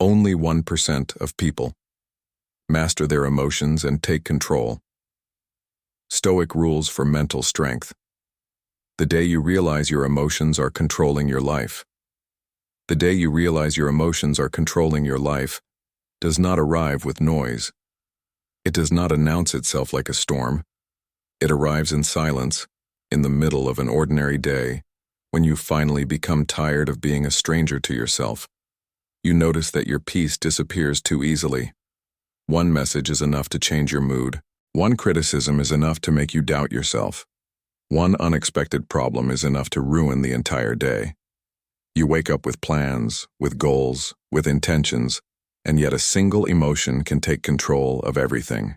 Only 1% of people master their emotions and take control. Stoic rules for mental strength. The day you realize your emotions are controlling your life. The day you realize your emotions are controlling your life does not arrive with noise. It does not announce itself like a storm. It arrives in silence, in the middle of an ordinary day, when you finally become tired of being a stranger to yourself. You notice that your peace disappears too easily. One message is enough to change your mood. One criticism is enough to make you doubt yourself. One unexpected problem is enough to ruin the entire day. You wake up with plans, with goals, with intentions, and yet a single emotion can take control of everything.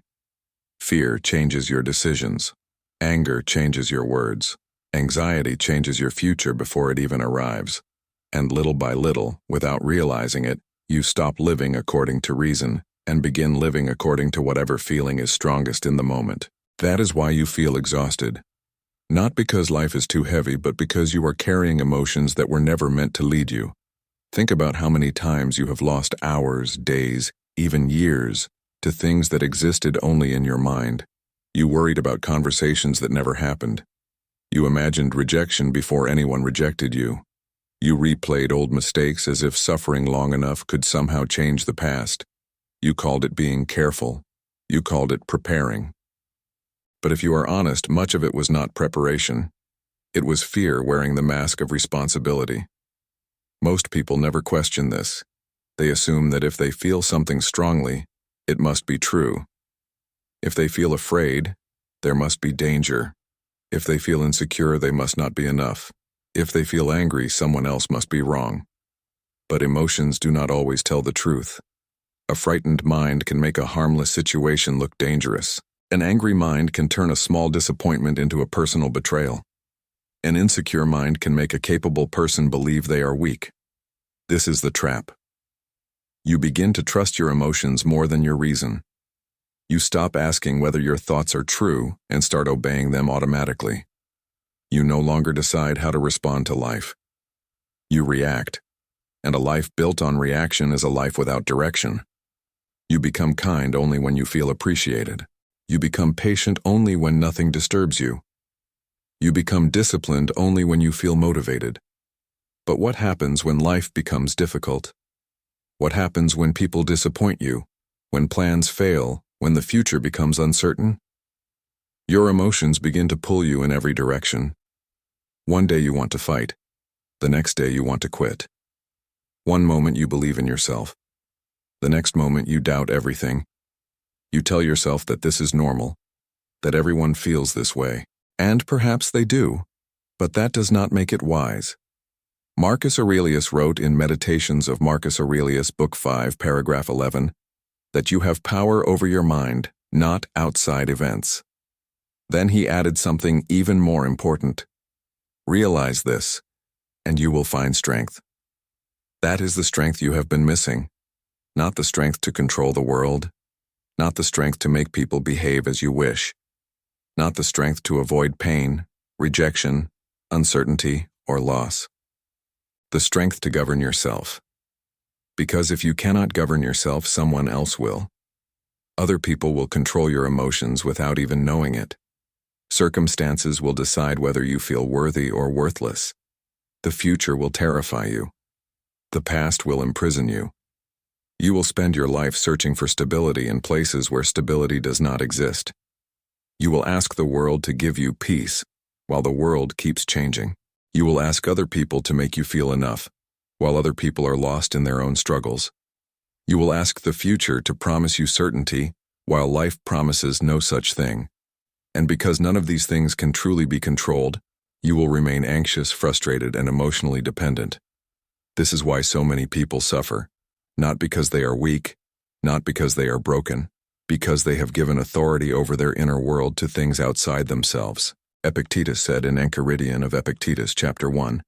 Fear changes your decisions. Anger changes your words. Anxiety changes your future before it even arrives. And little by little, without realizing it, you stop living according to reason and begin living according to whatever feeling is strongest in the moment. That is why you feel exhausted. Not because life is too heavy, but because you are carrying emotions that were never meant to lead you. Think about how many times you have lost hours, days, even years, to things that existed only in your mind. You worried about conversations that never happened. You imagined rejection before anyone rejected you. You replayed old mistakes as if suffering long enough could somehow change the past. You called it being careful. You called it preparing. But if you are honest, much of it was not preparation. It was fear wearing the mask of responsibility. Most people never question this. They assume that if they feel something strongly, it must be true. If they feel afraid, there must be danger. If they feel insecure, they must not be enough. If they feel angry, someone else must be wrong. But emotions do not always tell the truth. A frightened mind can make a harmless situation look dangerous. An angry mind can turn a small disappointment into a personal betrayal. An insecure mind can make a capable person believe they are weak. This is the trap. You begin to trust your emotions more than your reason. You stop asking whether your thoughts are true and start obeying them automatically. You no longer decide how to respond to life. You react, and a life built on reaction is a life without direction. You become kind only when you feel appreciated. You become patient only when nothing disturbs you. You become disciplined only when you feel motivated. But what happens when life becomes difficult? What happens when people disappoint you? When plans fail? When the future becomes uncertain? Your emotions begin to pull you in every direction. One day you want to fight. The next day you want to quit. One moment you believe in yourself. The next moment you doubt everything. You tell yourself that this is normal, that everyone feels this way. And perhaps they do, but that does not make it wise. Marcus Aurelius wrote in Meditations of Marcus Aurelius, Book 5, Paragraph 11, that you have power over your mind, not outside events. Then he added something even more important. Realize this, and you will find strength. That is the strength you have been missing. Not the strength to control the world, not the strength to make people behave as you wish, not the strength to avoid pain, rejection, uncertainty, or loss. The strength to govern yourself. Because if you cannot govern yourself, someone else will. Other people will control your emotions without even knowing it. Circumstances will decide whether you feel worthy or worthless. The future will terrify you. The past will imprison you. You will spend your life searching for stability in places where stability does not exist. You will ask the world to give you peace, while the world keeps changing. You will ask other people to make you feel enough, while other people are lost in their own struggles. You will ask the future to promise you certainty, while life promises no such thing. And because none of these things can truly be controlled, you will remain anxious, frustrated, and emotionally dependent. This is why so many people suffer. Not because they are weak, not because they are broken, because they have given authority over their inner world to things outside themselves. Epictetus said in Enchiridion of Epictetus, Chapter 1,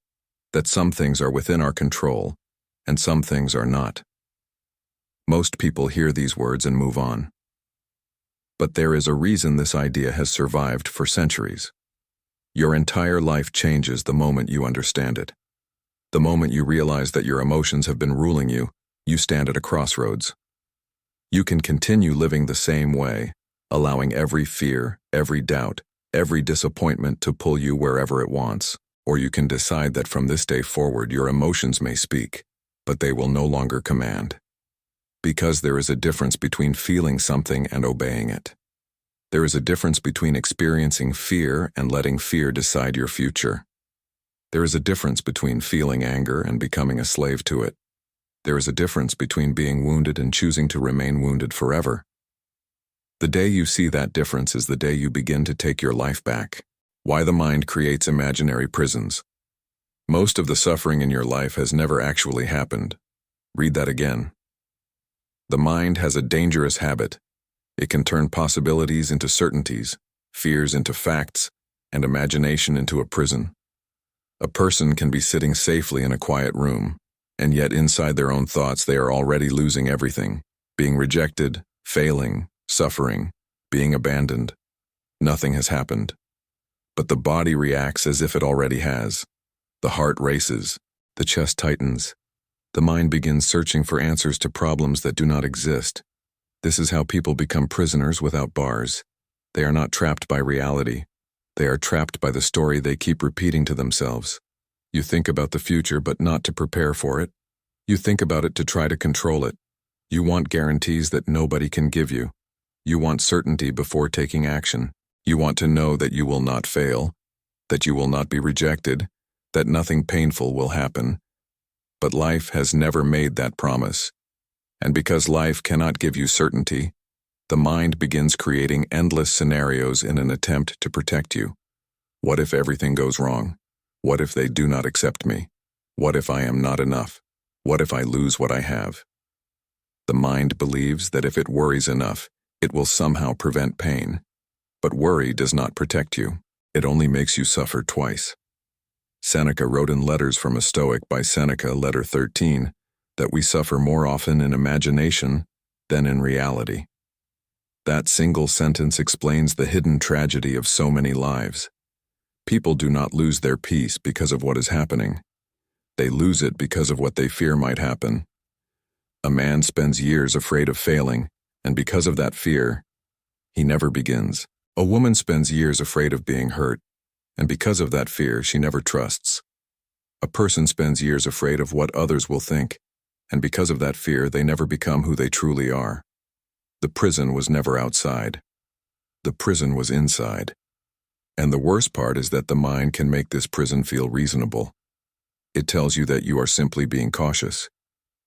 that some things are within our control, and some things are not. Most people hear these words and move on. But there is a reason this idea has survived for centuries. Your entire life changes the moment you understand it. The moment you realize that your emotions have been ruling you, you stand at a crossroads. You can continue living the same way, allowing every fear, every doubt, every disappointment to pull you wherever it wants, or you can decide that from this day forward your emotions may speak, but they will no longer command. Because there is a difference between feeling something and obeying it. There is a difference between experiencing fear and letting fear decide your future. There is a difference between feeling anger and becoming a slave to it. There is a difference between being wounded and choosing to remain wounded forever. The day you see that difference is the day you begin to take your life back. Why the mind creates imaginary prisons. Most of the suffering in your life has never actually happened. Read that again. The mind has a dangerous habit. It can turn possibilities into certainties, fears into facts, and imagination into a prison. A person can be sitting safely in a quiet room, and yet inside their own thoughts they are already losing everything, being rejected, failing, suffering, being abandoned. Nothing has happened. But the body reacts as if it already has. The heart races, the chest tightens. The mind begins searching for answers to problems that do not exist. This is how people become prisoners without bars. They are not trapped by reality. They are trapped by the story they keep repeating to themselves. You think about the future but not to prepare for it. You think about it to try to control it. You want guarantees that nobody can give you. You want certainty before taking action. You want to know that you will not fail, that you will not be rejected, that nothing painful will happen. But life has never made that promise. And because life cannot give you certainty, the mind begins creating endless scenarios in an attempt to protect you. What if everything goes wrong? What if they do not accept me? What if I am not enough? What if I lose what I have? The mind believes that if it worries enough, it will somehow prevent pain. But worry does not protect you. It only makes you suffer twice. Seneca wrote in Letters from a Stoic by Seneca, letter 13, that we suffer more often in imagination than in reality. That single sentence explains the hidden tragedy of so many lives. People do not lose their peace because of what is happening. They lose it because of what they fear might happen. A man spends years afraid of failing, and because of that fear, he never begins. A woman spends years afraid of being hurt, and because of that fear, she never trusts. A person spends years afraid of what others will think, and because of that fear, they never become who they truly are. The prison was never outside. The prison was inside. And the worst part is that the mind can make this prison feel reasonable. It tells you that you are simply being cautious.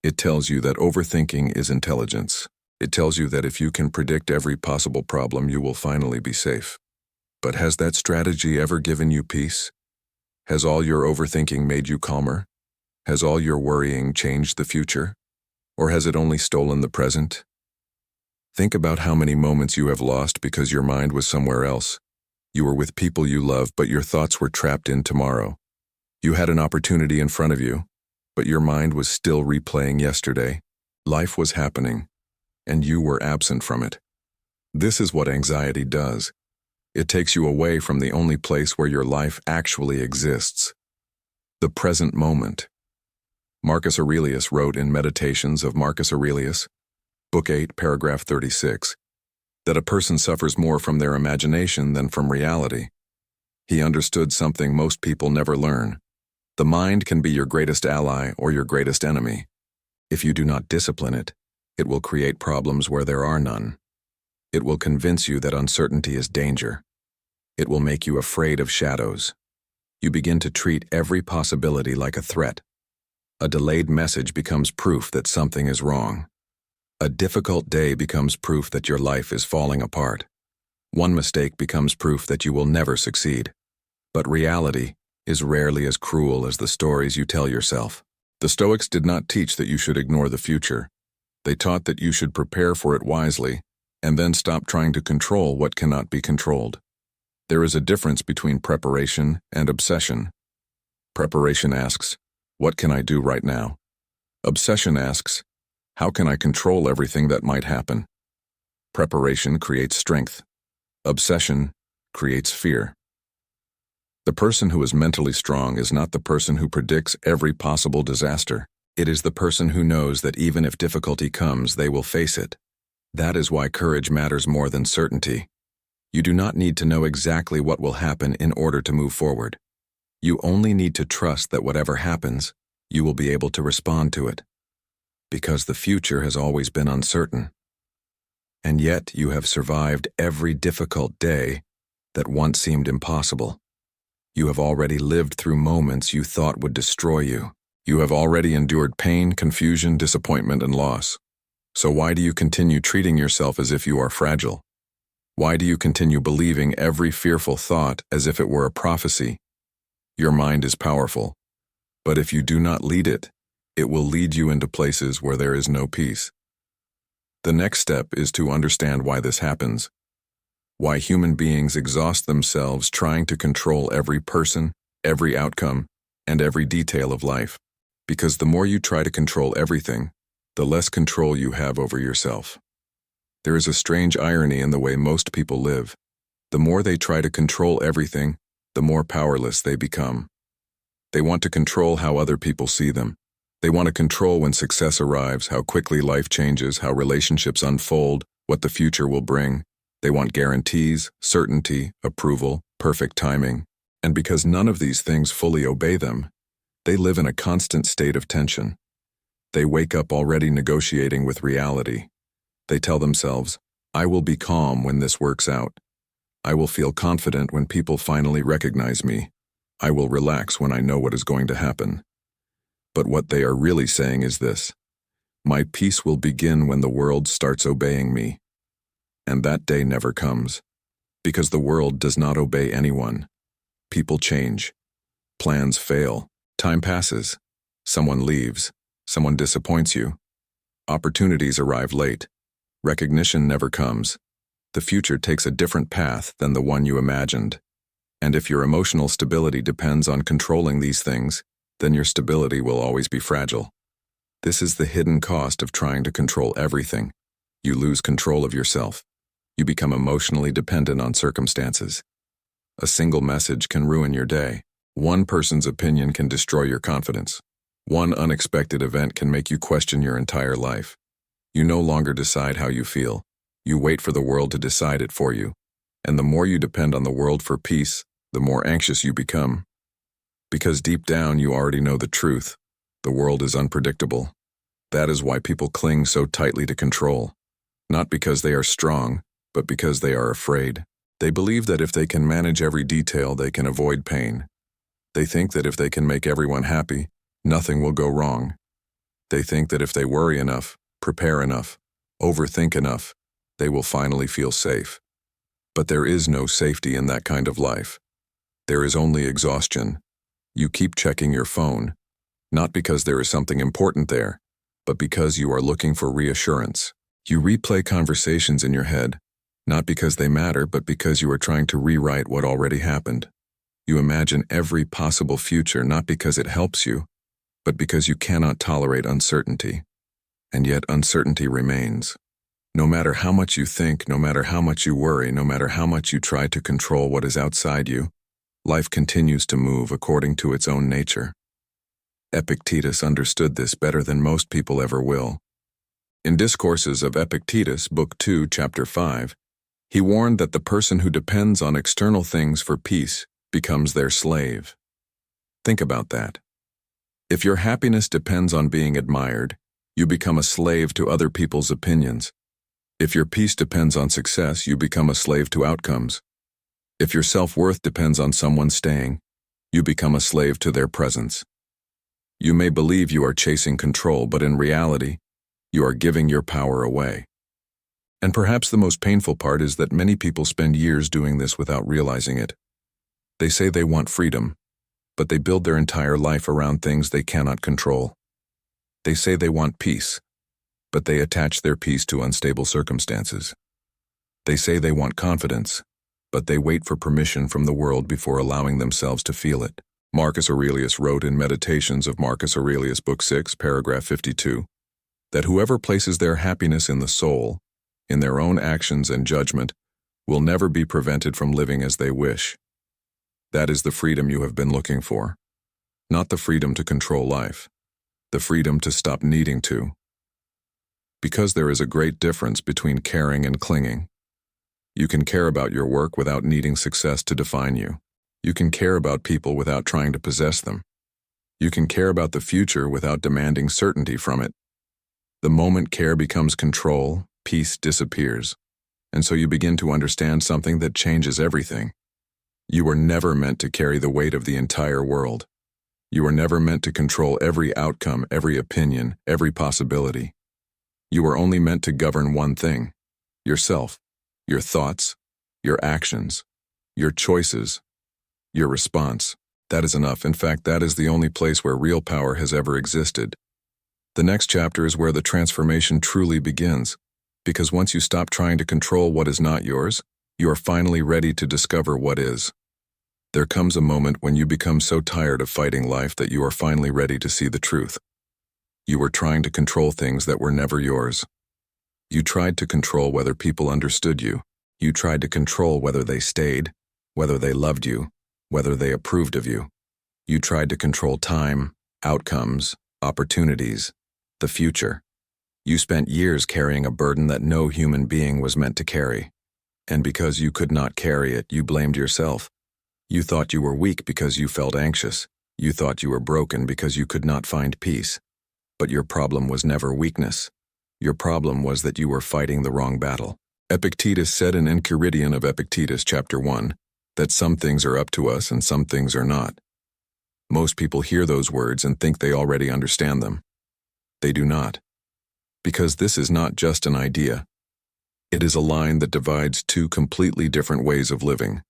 It tells you that overthinking is intelligence. It tells you that if you can predict every possible problem, you will finally be safe. But has that strategy ever given you peace? Has all your overthinking made you calmer? Has all your worrying changed the future? Or has it only stolen the present? Think about how many moments you have lost because your mind was somewhere else. You were with people you love, but your thoughts were trapped in tomorrow. You had an opportunity in front of you, but your mind was still replaying yesterday. Life was happening, and you were absent from it. This is what anxiety does. It takes you away from the only place where your life actually exists. The present moment. Marcus Aurelius wrote in Meditations of Marcus Aurelius, Book 8, paragraph 36, that a person suffers more from their imagination than from reality. He understood something most people never learn. The mind can be your greatest ally or your greatest enemy. If you do not discipline it, it will create problems where there are none. It will convince you that uncertainty is danger. It will make you afraid of shadows. You begin to treat every possibility like a threat. A delayed message becomes proof that something is wrong. A difficult day becomes proof that your life is falling apart. One mistake becomes proof that you will never succeed. But reality is rarely as cruel as the stories you tell yourself. The Stoics did not teach that you should ignore the future. They taught that you should prepare for it wisely, and then stop trying to control what cannot be controlled. There is a difference between preparation and obsession. Preparation asks, what can I do right now? Obsession asks, how can I control everything that might happen? Preparation creates strength. Obsession creates fear. The person who is mentally strong is not the person who predicts every possible disaster. It is the person who knows that even if difficulty comes, they will face it. That is why courage matters more than certainty. You do not need to know exactly what will happen in order to move forward. You only need to trust that whatever happens, you will be able to respond to it. Because the future has always been uncertain. And yet you have survived every difficult day that once seemed impossible. You have already lived through moments you thought would destroy you. You have already endured pain, confusion, disappointment, and loss. So why do you continue treating yourself as if you are fragile? Why do you continue believing every fearful thought as if it were a prophecy? Your mind is powerful, but if you do not lead it, it will lead you into places where there is no peace. The next step is to understand why this happens. Why human beings exhaust themselves trying to control every person, every outcome, and every detail of life. Because the more you try to control everything, the less control you have over yourself. There is a strange irony in the way most people live. The more they try to control everything, the more powerless they become. They want to control how other people see them. They want to control when success arrives, how quickly life changes, how relationships unfold, what the future will bring. They want guarantees, certainty, approval, perfect timing. And because none of these things fully obey them, they live in a constant state of tension. They wake up already negotiating with reality. They tell themselves, I will be calm when this works out. I will feel confident when people finally recognize me. I will relax when I know what is going to happen. But what they are really saying is this: my peace will begin when the world starts obeying me. And that day never comes, because the world does not obey anyone. People change. Plans fail. Time passes. Someone leaves. Someone disappoints you. Opportunities arrive late. Recognition never comes. The future takes a different path than the one you imagined. And if your emotional stability depends on controlling these things, then your stability will always be fragile. This is the hidden cost of trying to control everything. You lose control of yourself. You become emotionally dependent on circumstances. A single message can ruin your day. One person's opinion can destroy your confidence. One unexpected event can make you question your entire life. You no longer decide how you feel. You wait for the world to decide it for you. And the more you depend on the world for peace, the more anxious you become. Because deep down you already know the truth. The world is unpredictable. That is why people cling so tightly to control. Not because they are strong, but because they are afraid. They believe that if they can manage every detail, they can avoid pain. They think that if they can make everyone happy, nothing will go wrong. They think that if they worry enough, prepare enough, overthink enough, they will finally feel safe. But there is no safety in that kind of life. There is only exhaustion. You keep checking your phone, not because there is something important there, but because you are looking for reassurance. You replay conversations in your head, not because they matter, but because you are trying to rewrite what already happened. You imagine every possible future not because it helps you, but because you cannot tolerate uncertainty. And yet uncertainty remains. No matter how much you think, no matter how much you worry, no matter how much you try to control what is outside you, life continues to move according to its own nature. Epictetus understood this better than most people ever will. In Discourses of Epictetus, Book 2, Chapter 5, he warned that the person who depends on external things for peace becomes their slave. Think about that. If your happiness depends on being admired, you become a slave to other people's opinions. If your peace depends on success, you become a slave to outcomes. If your self-worth depends on someone staying, you become a slave to their presence. You may believe you are chasing control, but in reality, you are giving your power away. And perhaps the most painful part is that many people spend years doing this without realizing it. They say they want freedom, but they build their entire life around things they cannot control. They say they want peace, but they attach their peace to unstable circumstances. They say they want confidence, but they wait for permission from the world before allowing themselves to feel it. Marcus Aurelius wrote in Meditations of Marcus Aurelius, Book 6, paragraph 52, that whoever places their happiness in the soul, in their own actions and judgment, will never be prevented from living as they wish. That is the freedom you have been looking for, not the freedom to control life. the freedom to stop needing to. Because there is a great difference between caring and clinging. You can care about your work without needing success to define you. You can care about people without trying to possess them. You can care about the future without demanding certainty from it. The moment care becomes control, peace disappears. And so you begin to understand something that changes everything. You were never meant to carry the weight of the entire world. You were never meant to control every outcome, every opinion, every possibility. You were only meant to govern one thing: yourself, your thoughts, your actions, your choices, your response. That is enough. In fact, that is the only place where real power has ever existed. The next chapter is where the transformation truly begins, because once you stop trying to control what is not yours, you are finally ready to discover what is. There comes a moment when you become so tired of fighting life that you are finally ready to see the truth. You were trying to control things that were never yours. You tried to control whether people understood you. You tried to control whether they stayed, whether they loved you, whether they approved of you. You tried to control time, outcomes, opportunities, the future. You spent years carrying a burden that no human being was meant to carry. And because you could not carry it, you blamed yourself. You thought you were weak because you felt anxious. You thought you were broken because you could not find peace. But your problem was never weakness. Your problem was that you were fighting the wrong battle. Epictetus said in Enchiridion of Epictetus, chapter 1, that some things are up to us and some things are not. Most people hear those words and think they already understand them. They do not. Because this is not just an idea. It is a line that divides two completely different ways of living.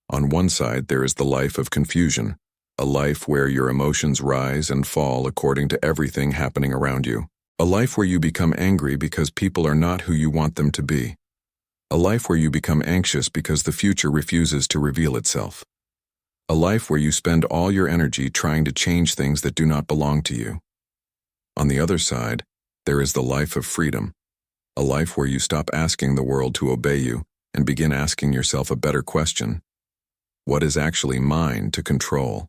On one side, there is the life of confusion, a life where your emotions rise and fall according to everything happening around you. A life where you become angry because people are not who you want them to be. A life where you become anxious because the future refuses to reveal itself. A life where you spend all your energy trying to change things that do not belong to you. On the other side, there is the life of freedom, a life where you stop asking the world to obey you and begin asking yourself a better question. What is actually mine to control?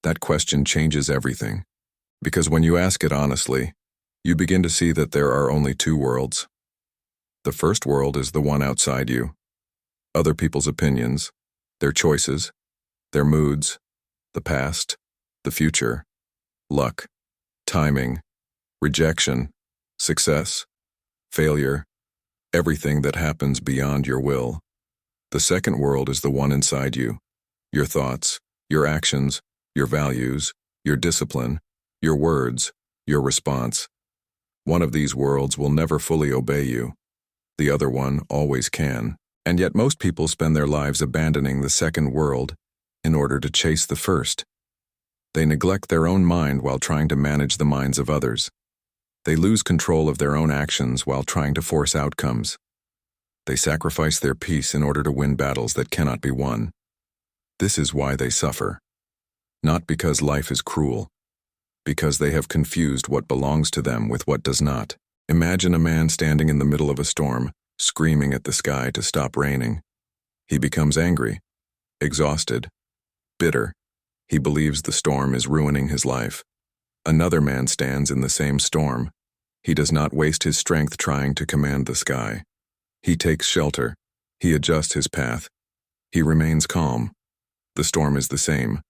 That question changes everything, because when you ask it honestly, you begin to see that there are only two worlds. The first world is the one outside you. Other people's opinions, their choices, their moods, the past, the future, luck, timing, rejection, success, failure, everything that happens beyond your will. The second world is the one inside you, your thoughts, your actions, your values, your discipline, your words, your response. One of these worlds will never fully obey you. The other one always can. And yet most people spend their lives abandoning the second world in order to chase the first. They neglect their own mind while trying to manage the minds of others. They lose control of their own actions while trying to force outcomes. They sacrifice their peace in order to win battles that cannot be won. This is why they suffer. Not because life is cruel, because they have confused what belongs to them with what does not. Imagine a man standing in the middle of a storm, screaming at the sky to stop raining. He becomes angry, exhausted, bitter. He believes the storm is ruining his life. Another man stands in the same storm. He does not waste his strength trying to command the sky. He takes shelter. He adjusts his path. He remains calm. The storm is the same.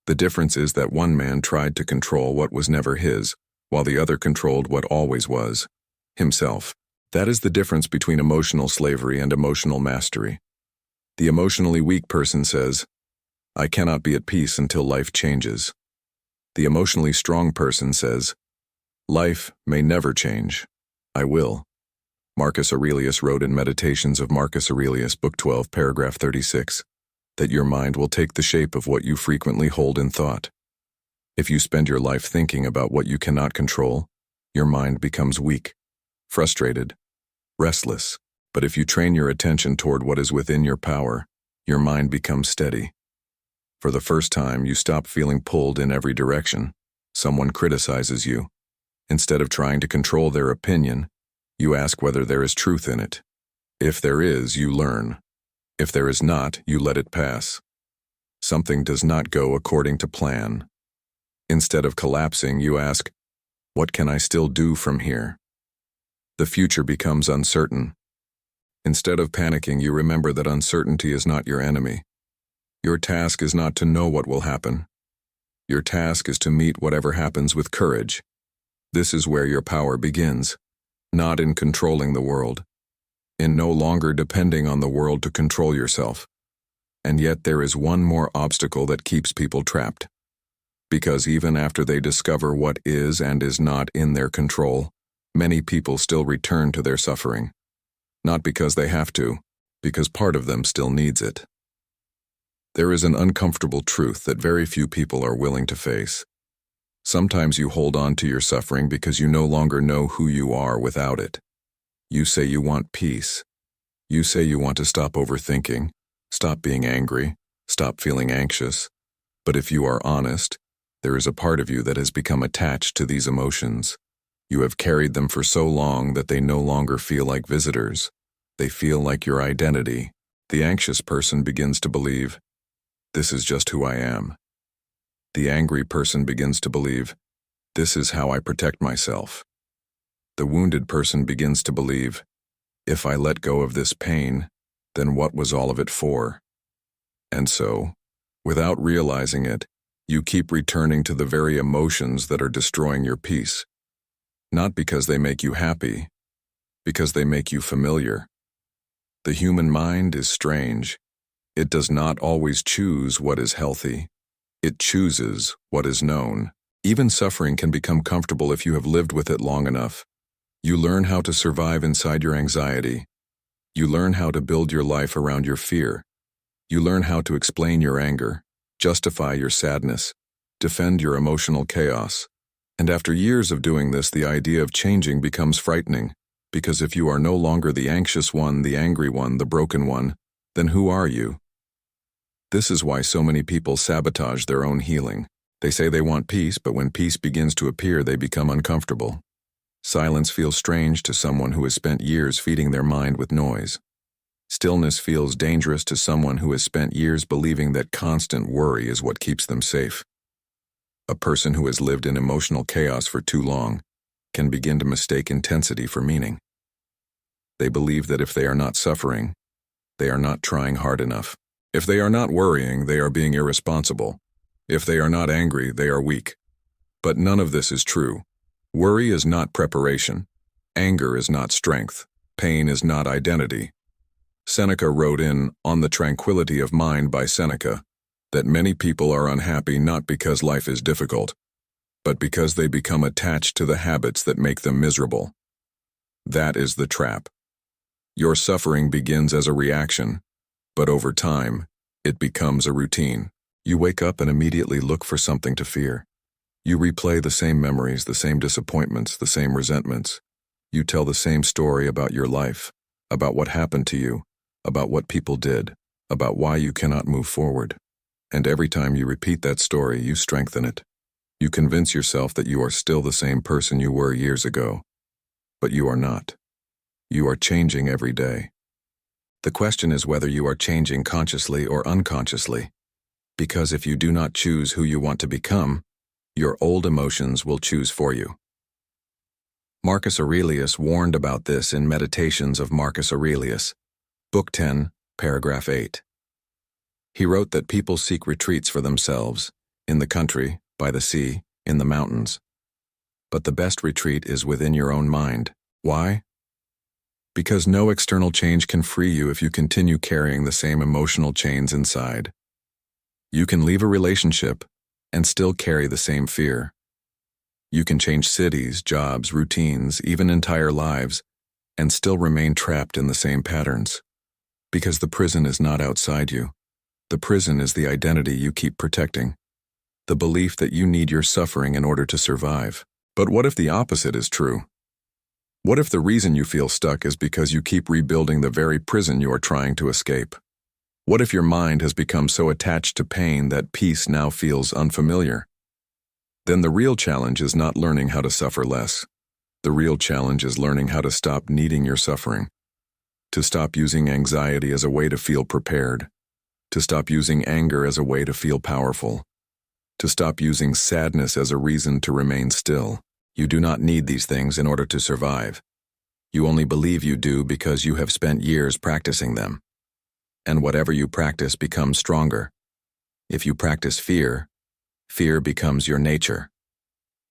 The difference is that one man tried to control what was never his, while the other controlled what always was, himself. That is the difference between emotional slavery and emotional mastery. The emotionally weak person says, "I cannot be at peace until life changes." The emotionally strong person says, "Life may never change. I will." Marcus Aurelius wrote in Meditations of Marcus Aurelius, Book 12, paragraph 36, that your mind will take the shape of what you frequently hold in thought. If you spend your life thinking about what you cannot control, your mind becomes weak, frustrated, restless. But if you train your attention toward what is within your power, your mind becomes steady. For the first time, you stop feeling pulled in every direction. Someone criticizes you. Instead of trying to control their opinion, you ask whether there is truth in it. If there is, you learn. If there is not, you let it pass. Something does not go according to plan. Instead of collapsing, you ask, what can I still do from here? The future becomes uncertain. Instead of panicking, you remember that uncertainty is not your enemy. Your task is not to know what will happen. Your task is to meet whatever happens with courage. This is where your power begins, not in controlling the world, in no longer depending on the world to control yourself. And yet there is one more obstacle that keeps people trapped. Because even after they discover what is and is not in their control, many people still return to their suffering. Not because they have to, because part of them still needs it. There is an uncomfortable truth that very few people are willing to face. Sometimes you hold on to your suffering because you no longer know who you are without it. You say you want peace. You say you want to stop overthinking, stop being angry, stop feeling anxious. But if you are honest, there is a part of you that has become attached to these emotions. You have carried them for so long that they no longer feel like visitors. They feel like your identity. The anxious person begins to believe, this is just who I am. The angry person begins to believe, this is how I protect myself. The wounded person begins to believe, if I let go of this pain, then what was all of it for? And so, without realizing it, you keep returning to the very emotions that are destroying your peace. Not because they make you happy, because they make you familiar. The human mind is strange. It does not always choose what is healthy. It chooses what is known. Even suffering can become comfortable if you have lived with it long enough. You learn how to survive inside your anxiety. You learn how to build your life around your fear. You learn how to explain your anger, justify your sadness, defend your emotional chaos. And after years of doing this, the idea of changing becomes frightening, because if you are no longer the anxious one, the angry one, the broken one, then who are you? This is why so many people sabotage their own healing. They say they want peace, but when peace begins to appear, they become uncomfortable. Silence feels strange to someone who has spent years feeding their mind with noise. Stillness feels dangerous to someone who has spent years believing that constant worry is what keeps them safe. A person who has lived in emotional chaos for too long can begin to mistake intensity for meaning. They believe that if they are not suffering, they are not trying hard enough. If they are not worrying, they are being irresponsible. If they are not angry, they are weak. But none of this is true. Worry is not preparation. Anger is not strength. Pain is not identity. Seneca wrote in On the Tranquility of Mind by Seneca that many people are unhappy not because life is difficult, but because they become attached to the habits that make them miserable. That is the trap. Your suffering begins as a reaction, but over time, it becomes a routine. You wake up and immediately look for something to fear. You replay the same memories, the same disappointments, the same resentments. You tell the same story about your life, about what happened to you, about what people did, about why you cannot move forward. And every time you repeat that story, you strengthen it. You convince yourself that you are still the same person you were years ago. But you are not. You are changing every day. The question is whether you are changing consciously or unconsciously. Because if you do not choose who you want to become, your old emotions will choose for you. Marcus Aurelius warned about this in Meditations of Marcus Aurelius, Book 10, Paragraph 8. He wrote that people seek retreats for themselves, in the country, by the sea, in the mountains. But the best retreat is within your own mind. Why? Because no external change can free you if you continue carrying the same emotional chains inside. You can leave a relationship and still carry the same fear. You can change cities, jobs, routines, even entire lives, and still remain trapped in the same patterns. Because the prison is not outside you. The prison is the identity you keep protecting. The belief that you need your suffering in order to survive. But what if the opposite is true? What if the reason you feel stuck is because you keep rebuilding the very prison you are trying to escape? What if your mind has become so attached to pain that peace now feels unfamiliar? Then the real challenge is not learning how to suffer less. The real challenge is learning how to stop needing your suffering. To stop using anxiety as a way to feel prepared. To stop using anger as a way to feel powerful. to stop using sadness as a reason to remain still. You do not need these things in order to survive. You only believe you do because you have spent years practicing them. And whatever you practice becomes stronger. If you practice fear, fear becomes your nature.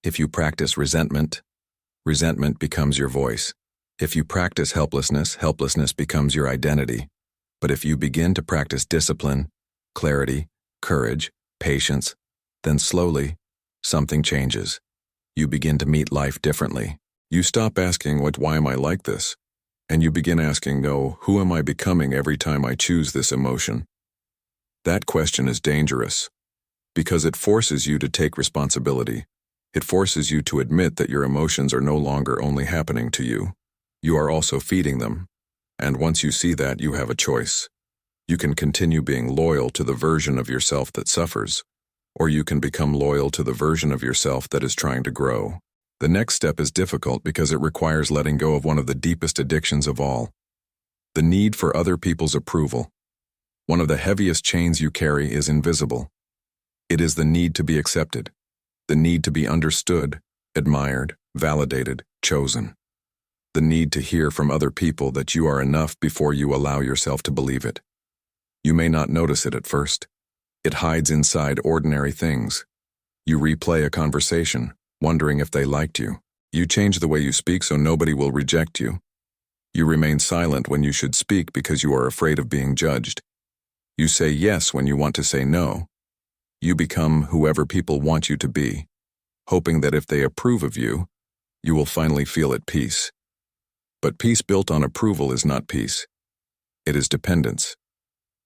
If you practice resentment, resentment becomes your voice. If you practice helplessness, helplessness becomes your identity. But if you begin to practice discipline, clarity, courage, patience, then slowly, something changes. You begin to meet life differently. You stop asking, why am I like this? And you begin asking, no, who am I becoming every time I choose this emotion? That question is dangerous because it forces you to take responsibility. It forces you to admit that your emotions are no longer only happening to you. You are also feeding them. And once you see that, you have a choice. You can continue being loyal to the version of yourself that suffers, or you can become loyal to the version of yourself that is trying to grow. The next step is difficult because it requires letting go of one of the deepest addictions of all, the need for other people's approval. One of the heaviest chains you carry is invisible. It is the need to be accepted, the need to be understood, admired, validated, chosen. The need to hear from other people that you are enough before you allow yourself to believe it. You may not notice it at first. It hides inside ordinary things. You replay a conversation, wondering if they liked you. You change the way you speak so nobody will reject you. You remain silent when you should speak because you are afraid of being judged. You say yes when you want to say no. You become whoever people want you to be, hoping that if they approve of you, you will finally feel at peace. But peace built on approval is not peace. It is dependence.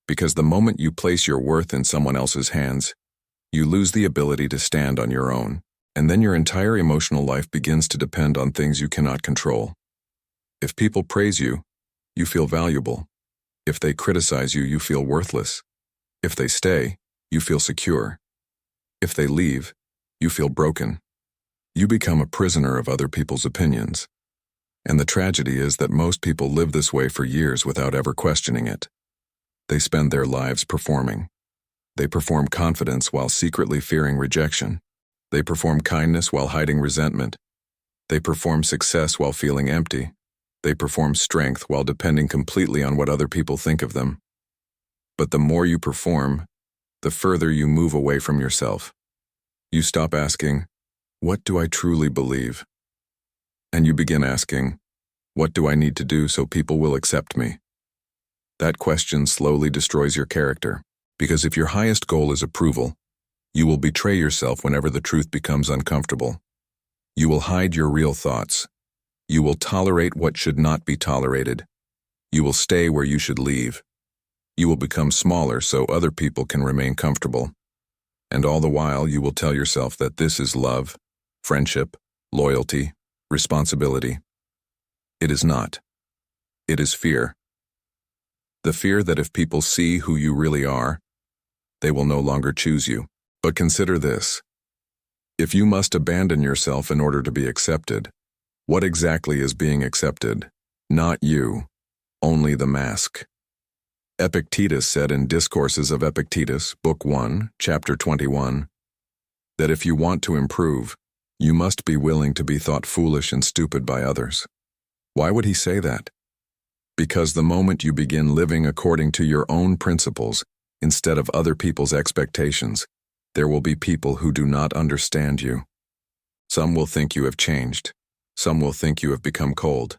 Because the moment you place your worth in someone else's hands, you lose the ability to stand on your own, and then your entire emotional life begins to depend on things you cannot control. If people praise you, you feel valuable. If they criticize you, you feel worthless. If they stay, you feel secure. If they leave, you feel broken. You become a prisoner of other people's opinions. And the tragedy is that most people live this way for years without ever questioning it. They spend their lives performing. They perform confidence while secretly fearing rejection. They perform kindness while hiding resentment. They perform success while feeling empty. They perform strength while depending completely on what other people think of them. But the more you perform, the further you move away from yourself. You stop asking, what do I truly believe? And you begin asking, what do I need to do so people will accept me? That question slowly destroys your character, because if your highest goal is approval, you will betray yourself whenever the truth becomes uncomfortable. You will hide your real thoughts. You will tolerate what should not be tolerated. You will stay where you should leave. You will become smaller so other people can remain comfortable. And all the while you will tell yourself that this is love, friendship, loyalty, responsibility. It is not. It is fear. The fear that if people see who you really are, they will no longer choose you. But consider this. If you must abandon yourself in order to be accepted, what exactly is being accepted? Not you, only the mask. Epictetus said in Discourses of Epictetus, Book 1, Chapter 21, that if you want to improve, you must be willing to be thought foolish and stupid by others. Why would he say that? Because the moment you begin living according to your own principles instead of other people's expectations, there will be people who do not understand you. Some will think you have changed. Some will think you have become cold.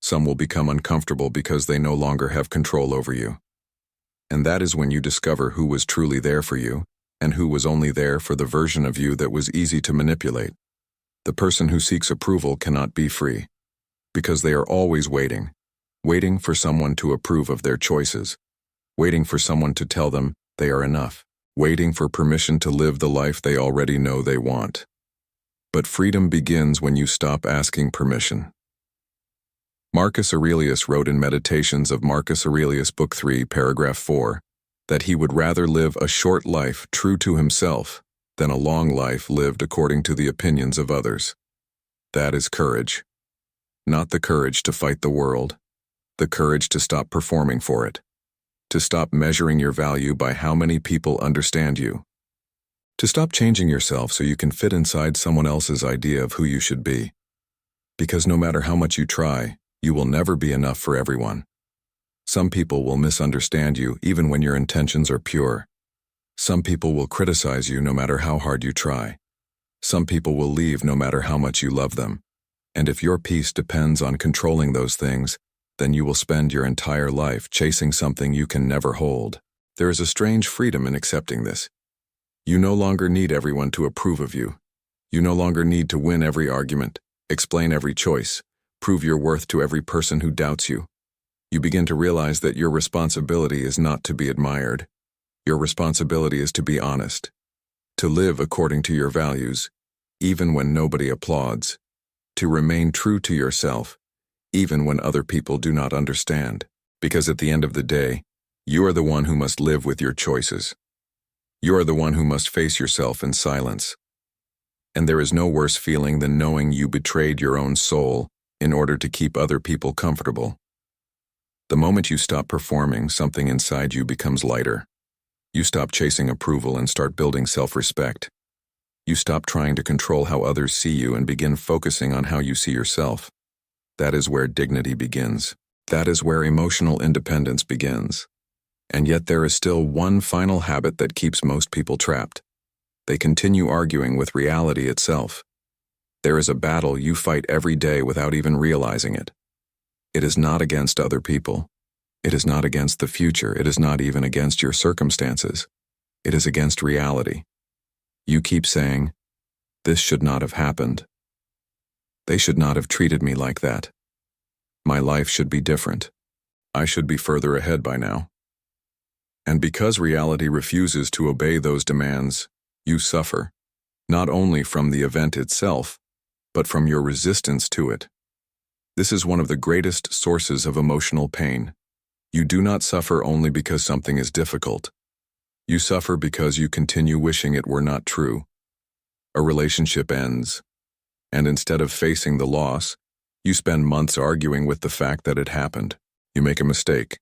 Some will become uncomfortable because they no longer have control over you. And that is when you discover who was truly there for you and who was only there for the version of you that was easy to manipulate. The person who seeks approval cannot be free, because they are always waiting for someone to approve of their choices, waiting for someone to tell them they are enough, waiting for permission to live the life they already know they want. But freedom begins when you stop asking permission. Marcus Aurelius wrote in Meditations of Marcus Aurelius, Book 3, Paragraph 4, that he would rather live a short life true to himself than a long life lived according to the opinions of others. That is courage. Not the courage to fight the world, the courage to stop performing for it, to stop measuring your value by how many people understand you, To stop changing yourself so you can fit inside someone else's idea of who you should be. Because no matter how much you try, you will never be enough for everyone. Some people will misunderstand you even when your intentions are pure. Some people will criticize you no matter how hard you try. Some people will leave no matter how much you love them. And if your peace depends on controlling those things, then you will spend your entire life chasing something you can never hold. There is a strange freedom in accepting this. You no longer need everyone to approve of you. You no longer need to win every argument, explain every choice, prove your worth to every person who doubts you. You begin to realize that your responsibility is not to be admired. Your responsibility is to be honest, to live according to your values, even when nobody applauds, to remain true to yourself, even when other people do not understand. Because at the end of the day, you are the one who must live with your choices. You are the one who must face yourself in silence. And there is no worse feeling than knowing you betrayed your own soul in order to keep other people comfortable. The moment you stop performing, something inside you becomes lighter. You stop chasing approval and start building self-respect. You stop trying to control how others see you and begin focusing on how you see yourself. That is where dignity begins. That is where emotional independence begins. And yet there is still one final habit that keeps most people trapped. They continue arguing with reality itself. There is a battle you fight every day without even realizing it. It is not against other people. It is not against the future. It is not even against your circumstances. It is against reality. You keep saying, "This should not have happened. They should not have treated me like that. My life should be different. I should be further ahead by now." And because reality refuses to obey those demands, you suffer, not only from the event itself, but from your resistance to it. This is one of the greatest sources of emotional pain. You do not suffer only because something is difficult. You suffer because you continue wishing it were not true. A relationship ends, and instead of facing the loss, you spend months arguing with the fact that it happened. You make a mistake,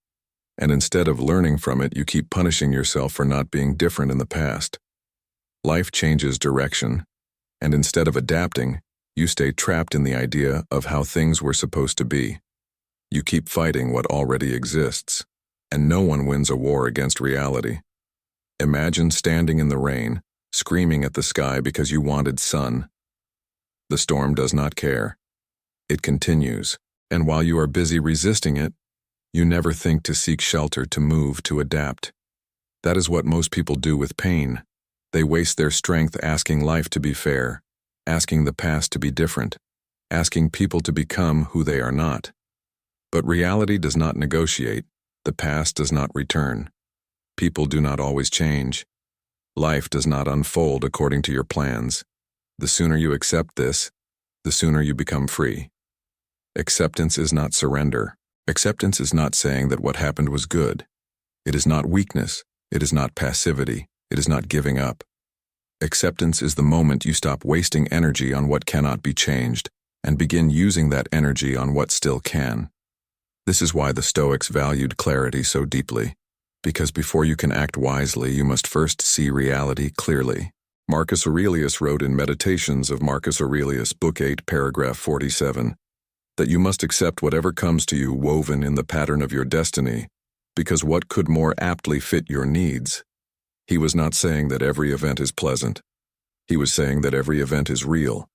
and instead of learning from it, you keep punishing yourself for not being different in the past. Life changes direction, and instead of adapting, you stay trapped in the idea of how things were supposed to be. You keep fighting what already exists, and no one wins a war against reality. Imagine standing in the rain, screaming at the sky because you wanted sun. The storm does not care. It continues, and while you are busy resisting it, you never think to seek shelter, to move, to adapt. That is what most people do with pain. They waste their strength asking life to be fair, asking the past to be different, asking people to become who they are not. But reality does not negotiate. The past does not return. People do not always change. Life does not unfold according to your plans. The sooner you accept this, the sooner you become free. Acceptance is not surrender. Acceptance is not saying that what happened was good. It is not weakness. It is not passivity. It is not giving up. Acceptance is the moment you stop wasting energy on what cannot be changed and begin using that energy on what still can. This is why the Stoics valued clarity so deeply, because before you can act wisely, you must first see reality clearly. Marcus Aurelius wrote in Meditations of Marcus Aurelius, Book 8, paragraph 47, that you must accept whatever comes to you woven in the pattern of your destiny, because what could more aptly fit your needs? He was not saying that every event is pleasant. He was saying that every event is real,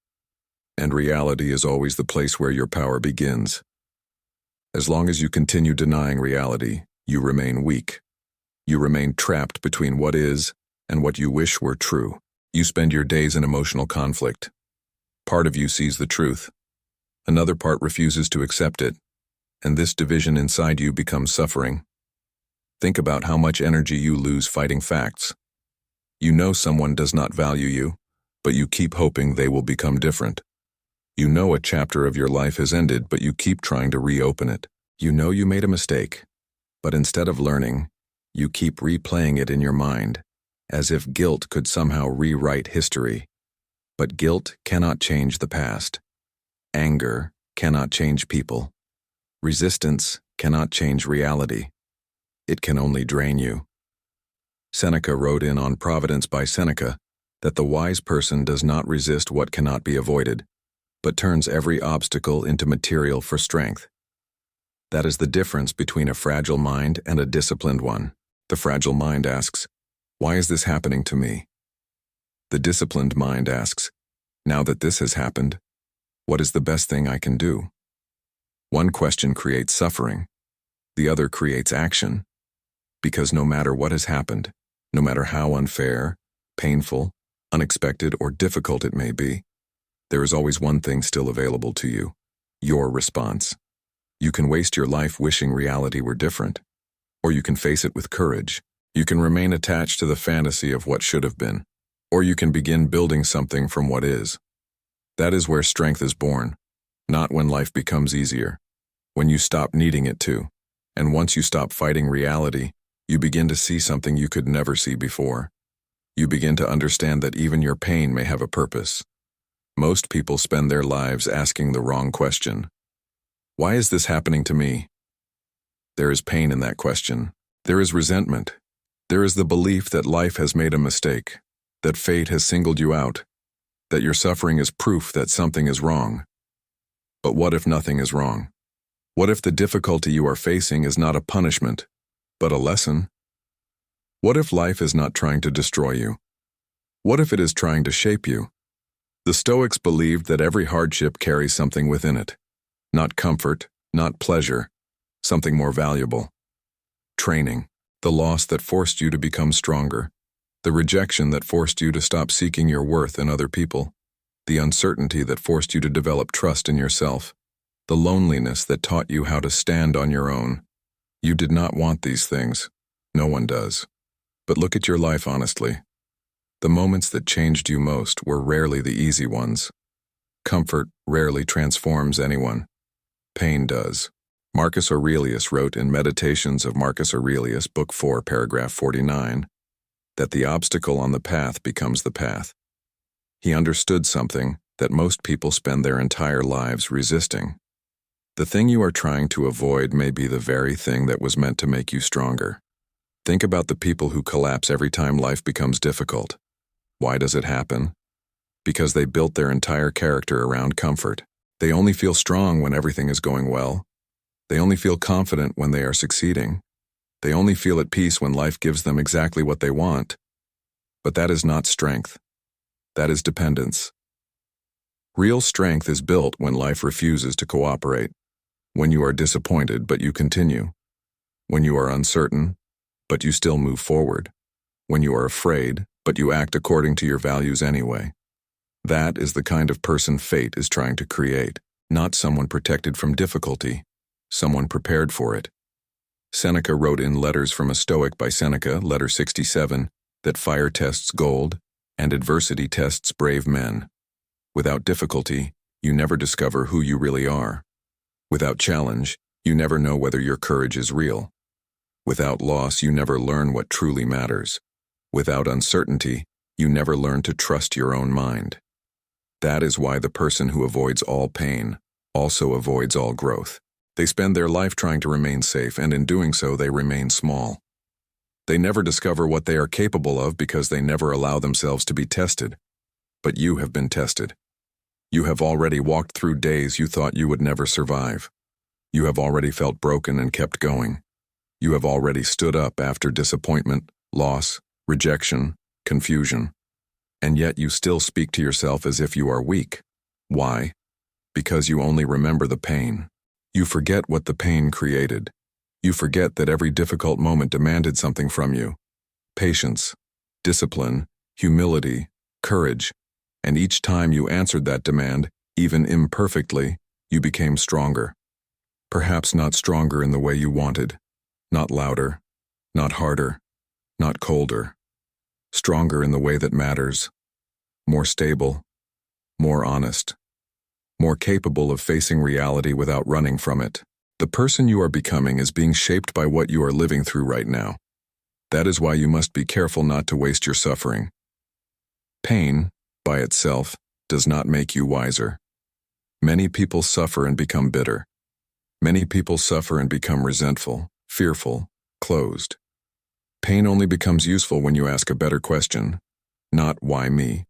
and reality is always the place where your power begins. As long as you continue denying reality, you remain weak. You remain trapped between what is and what you wish were true. You spend your days in emotional conflict. Part of you sees the truth. Another part refuses to accept it, and this division inside you becomes suffering. Think about how much energy you lose fighting facts. You know someone does not value you, but you keep hoping they will become different. You know a chapter of your life has ended, but you keep trying to reopen it. You know you made a mistake, but instead of learning, you keep replaying it in your mind, as if guilt could somehow rewrite history. But guilt cannot change the past. Anger cannot change people. Resistance cannot change reality. It can only drain you. Seneca wrote in On Providence by Seneca that the wise person does not resist what cannot be avoided, but turns every obstacle into material for strength. That is the difference between a fragile mind and a disciplined one. The fragile mind asks, "Why is this happening to me?" The disciplined mind asks, "Now that this has happened, what is the best thing I can do?" One question creates suffering, the other creates action, because no matter what has happened, no matter how unfair, painful, unexpected, or difficult it may be, there is always one thing still available to you: your response. You can waste your life wishing reality were different, or you can face it with courage. You can remain attached to the fantasy of what should have been, or you can begin building something from what is. That is where strength is born, not when life becomes easier, when you stop needing it to, and once you stop fighting reality, you begin to see something you could never see before. You begin to understand that even your pain may have a purpose. Most people spend their lives asking the wrong question. Why is this happening to me? There is pain in that question. There is resentment. There is the belief that life has made a mistake, that fate has singled you out, that your suffering is proof that something is wrong. But what if nothing is wrong? What if the difficulty you are facing is not a punishment, but a lesson? What if life is not trying to destroy you? What if it is trying to shape you? The Stoics believed that every hardship carries something within it. Not comfort, not pleasure, something more valuable. Training, the loss that forced you to become stronger, the rejection that forced you to stop seeking your worth in other people, the uncertainty that forced you to develop trust in yourself, the loneliness that taught you how to stand on your own. You did not want these things. No one does. But look at your life honestly. The moments that changed you most were rarely the easy ones. Comfort rarely transforms anyone. Pain does. Marcus Aurelius wrote in Meditations of Marcus Aurelius, Book 4, paragraph 49, that the obstacle on the path becomes the path. He understood something that most people spend their entire lives resisting. The thing you are trying to avoid may be the very thing that was meant to make you stronger. Think about the people who collapse every time life becomes difficult. Why does it happen? Because they built their entire character around comfort. They only feel strong when everything is going well. They only feel confident when they are succeeding. They only feel at peace when life gives them exactly what they want. But that is not strength. That is dependence. Real strength is built when life refuses to cooperate, when you are disappointed but you continue, when you are uncertain but you still move forward, when you are afraid but you act according to your values anyway. That is the kind of person fate is trying to create, not someone protected from difficulty, someone prepared for it. Seneca wrote in Letters from a Stoic by Seneca, letter 67, that fire tests gold and adversity tests brave men. Without difficulty, you never discover who you really are. Without challenge, you never know whether your courage is real. Without loss, you never learn what truly matters. Without uncertainty, you never learn to trust your own mind. That is why the person who avoids all pain also avoids all growth. They spend their life trying to remain safe, and in doing so, they remain small. They never discover what they are capable of because they never allow themselves to be tested. But you have been tested. You have already walked through days you thought you would never survive. You have already felt broken and kept going. You have already stood up after disappointment, loss, rejection, confusion. And yet you still speak to yourself as if you are weak. Why? Because you only remember the pain. You forget what the pain created. You forget that every difficult moment demanded something from you. Patience, discipline, humility, courage. And each time you answered that demand, even imperfectly, you became stronger. Perhaps not stronger in the way you wanted. Not louder, not harder, not colder. Stronger in the way that matters. More stable, more honest, more capable of facing reality without running from it. The person you are becoming is being shaped by what you are living through right now. That is why you must be careful not to waste your suffering. Pain, by itself, does not make you wiser. Many people suffer and become bitter. Many people suffer and become resentful, fearful, closed. Pain only becomes useful when you ask a better question. Not why me,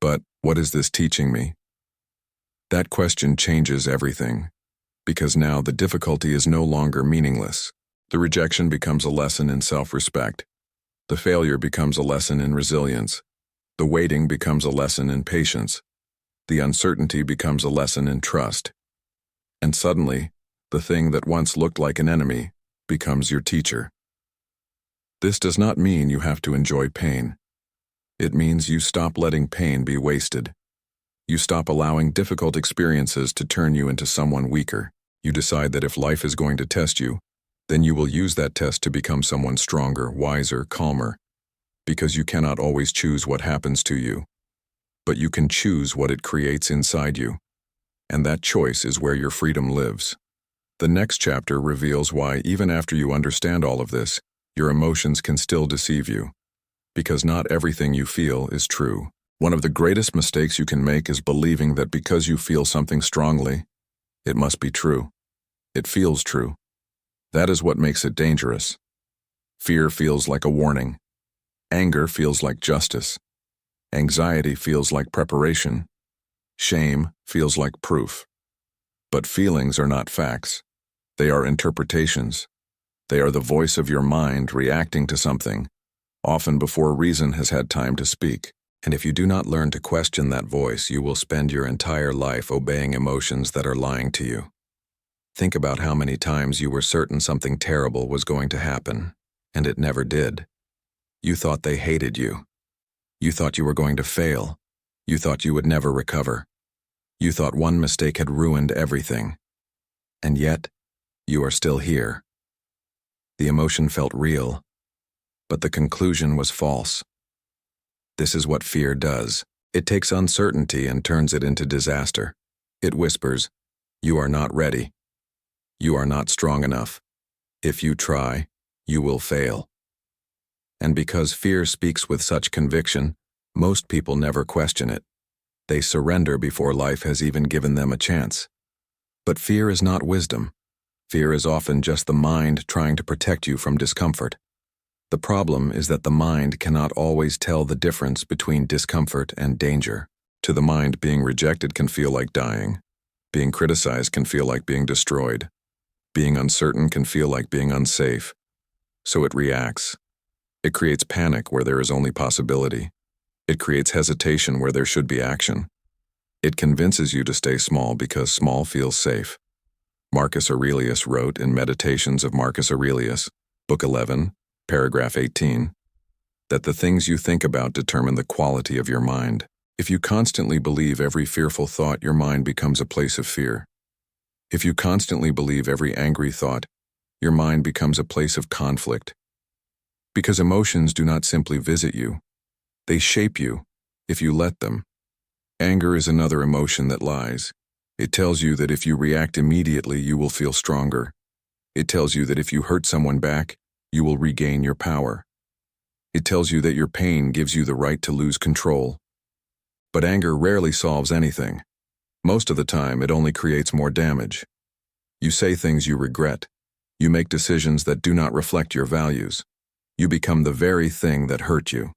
but what is this teaching me? That question changes everything, because now the difficulty is no longer meaningless. The rejection becomes a lesson in self-respect. The failure becomes a lesson in resilience. The waiting becomes a lesson in patience. The uncertainty becomes a lesson in trust. And suddenly, the thing that once looked like an enemy becomes your teacher. This does not mean you have to enjoy pain. It means you stop letting pain be wasted. You stop allowing difficult experiences to turn you into someone weaker. You decide that if life is going to test you, then you will use that test to become someone stronger, wiser, calmer, because you cannot always choose what happens to you, but you can choose what it creates inside you, and that choice is where your freedom lives. The next chapter reveals why, even after you understand all of this, your emotions can still deceive you, because not everything you feel is true. One of the greatest mistakes you can make is believing that because you feel something strongly, it must be true. It feels true. That is what makes it dangerous. Fear feels like a warning. Anger feels like justice. Anxiety feels like preparation. Shame feels like proof. But feelings are not facts. They are interpretations. They are the voice of your mind reacting to something, often before reason has had time to speak. And if you do not learn to question that voice, you will spend your entire life obeying emotions that are lying to you. Think about how many times you were certain something terrible was going to happen, and it never did. You thought they hated you. You thought you were going to fail. You thought you would never recover. You thought one mistake had ruined everything. And yet, you are still here. The emotion felt real, but the conclusion was false. This is what fear does. It takes uncertainty and turns it into disaster. It whispers, "You are not ready. You are not strong enough. If you try, you will fail." And because fear speaks with such conviction, most people never question it. They surrender before life has even given them a chance. But fear is not wisdom. Fear is often just the mind trying to protect you from discomfort. The problem is that the mind cannot always tell the difference between discomfort and danger. To the mind, being rejected can feel like dying. Being criticized can feel like being destroyed. Being uncertain can feel like being unsafe. So it reacts. It creates panic where there is only possibility. It creates hesitation where there should be action. It convinces you to stay small because small feels safe. Marcus Aurelius wrote in Meditations of Marcus Aurelius, Book 11, Paragraph 18, that the things you think about determine the quality of your mind. If you constantly believe every fearful thought, your mind becomes a place of fear. If you constantly believe every angry thought, your mind becomes a place of conflict. Because emotions do not simply visit you. They shape you, if you let them. Anger is another emotion that lies. It tells you that if you react immediately, you will feel stronger. It tells you that if you hurt someone back, you will regain your power. It tells you that your pain gives you the right to lose control. But anger rarely solves anything. Most of the time, it only creates more damage. You say things you regret. You make decisions that do not reflect your values. You become the very thing that hurt you.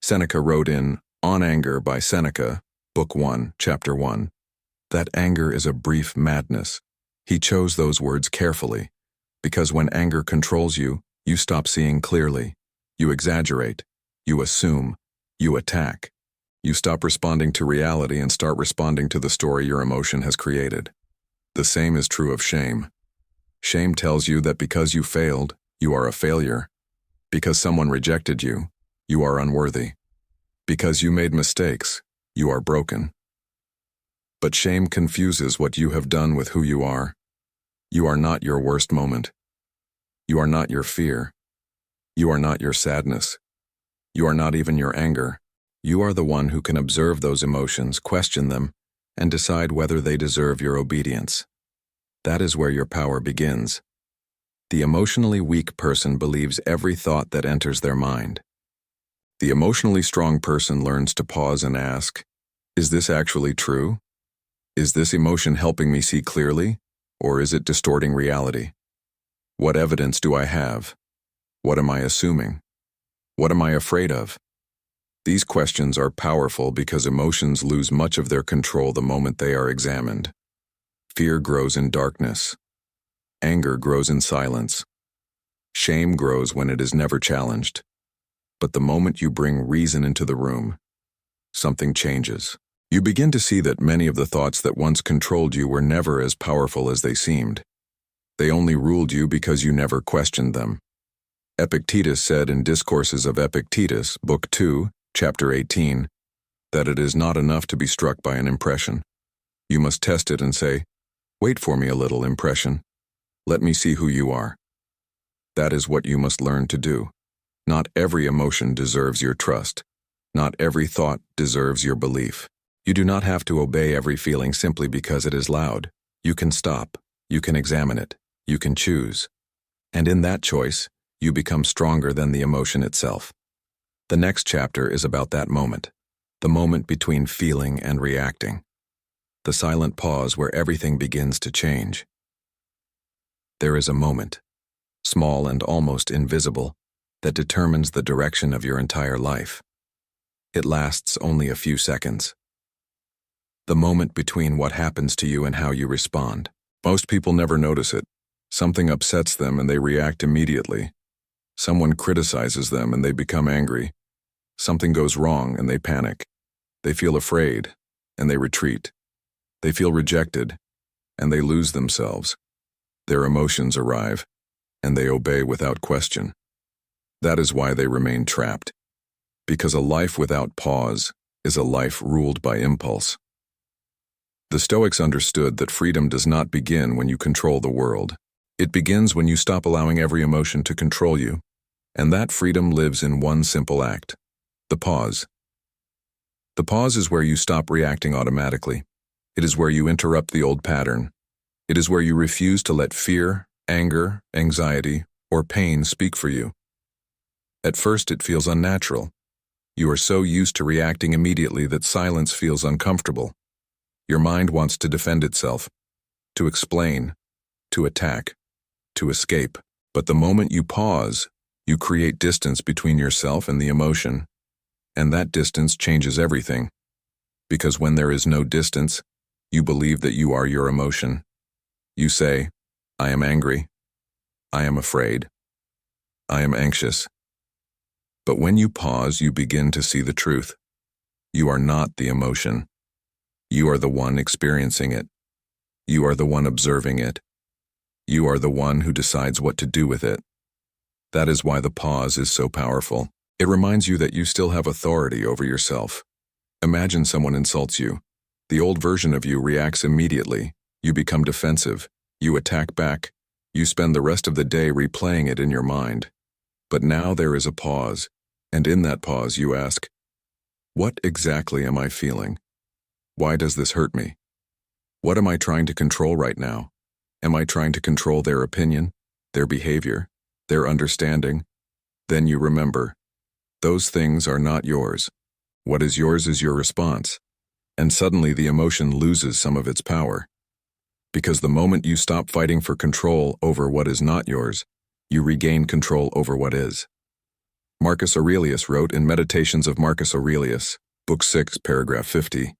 Seneca wrote in On Anger by Seneca, Book 1, Chapter 1, that anger is a brief madness. He chose those words carefully, because when anger controls you, you stop seeing clearly. You exaggerate. You assume. You attack. You stop responding to reality and start responding to the story your emotion has created. The same is true of shame. Shame tells you that because you failed, you are a failure. Because someone rejected you, you are unworthy. Because you made mistakes, you are broken. But shame confuses what you have done with who you are. You are not your worst moment. You are not your fear. You are not your sadness. You are not even your anger. You are the one who can observe those emotions, question them, and decide whether they deserve your obedience. That is where your power begins. The emotionally weak person believes every thought that enters their mind. The emotionally strong person learns to pause and ask, is this actually true? Is this emotion helping me see clearly, or is it distorting reality? What evidence do I have? What am I assuming? What am I afraid of? These questions are powerful because emotions lose much of their control the moment they are examined. Fear grows in darkness. Anger grows in silence. Shame grows when it is never challenged. But the moment you bring reason into the room, something changes. You begin to see that many of the thoughts that once controlled you were never as powerful as they seemed. They only ruled you because you never questioned them. Epictetus said in Discourses of Epictetus, Book 2, Chapter 18, that it is not enough to be struck by an impression. You must test it and say, "Wait for me a little, impression. Let me see who you are." That is what you must learn to do. Not every emotion deserves your trust. Not every thought deserves your belief. You do not have to obey every feeling simply because it is loud. You can stop. You can examine it. You can choose. And in that choice, you become stronger than the emotion itself. The next chapter is about that moment, the moment between feeling and reacting, the silent pause where everything begins to change. There is a moment, small and almost invisible, that determines the direction of your entire life. It lasts only a few seconds. The moment between what happens to you and how you respond. Most people never notice it. Something upsets them and they react immediately. Someone criticizes them and they become angry. Something goes wrong and they panic. They feel afraid and they retreat. They feel rejected and they lose themselves. Their emotions arrive and they obey without question. That is why they remain trapped. Because a life without pause is a life ruled by impulse. The Stoics understood that freedom does not begin when you control the world. It begins when you stop allowing every emotion to control you. And that freedom lives in one simple act. The pause. The pause is where you stop reacting automatically. It is where you interrupt the old pattern. It is where you refuse to let fear, anger, anxiety, or pain speak for you. At first it feels unnatural. You are so used to reacting immediately that silence feels uncomfortable. Your mind wants to defend itself, to explain, to attack, to escape. But the moment you pause, you create distance between yourself and the emotion. And that distance changes everything. Because when there is no distance, you believe that you are your emotion. You say, "I am angry. I am afraid. I am anxious." But when you pause, you begin to see the truth. You are not the emotion. You are the one experiencing it. You are the one observing it. You are the one who decides what to do with it. That is why the pause is so powerful. It reminds you that you still have authority over yourself. Imagine someone insults you. The old version of you reacts immediately. You become defensive. You attack back. You spend the rest of the day replaying it in your mind. But now there is a pause, and in that pause you ask, "What exactly am I feeling? Why does this hurt me? What am I trying to control right now? Am I trying to control their opinion, their behavior, their understanding?" Then you remember, those things are not yours. What is yours is your response. And suddenly the emotion loses some of its power. Because the moment you stop fighting for control over what is not yours, you regain control over what is. Marcus Aurelius wrote in Meditations of Marcus Aurelius, Book 6, Paragraph 50,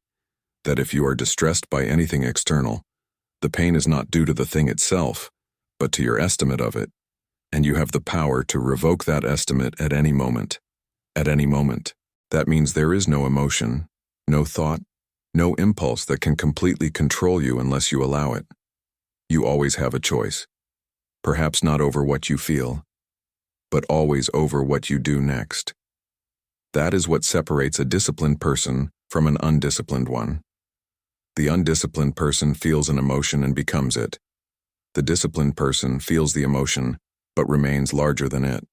that if you are distressed by anything external, the pain is not due to the thing itself, but to your estimate of it, and you have the power to revoke that estimate at any moment. At any moment. That means there is no emotion, no thought, no impulse that can completely control you unless you allow it. You always have a choice. Perhaps not over what you feel, but always over what you do next. That is what separates a disciplined person from an undisciplined one. The undisciplined person feels an emotion and becomes it. The disciplined person feels the emotion, but remains larger than it.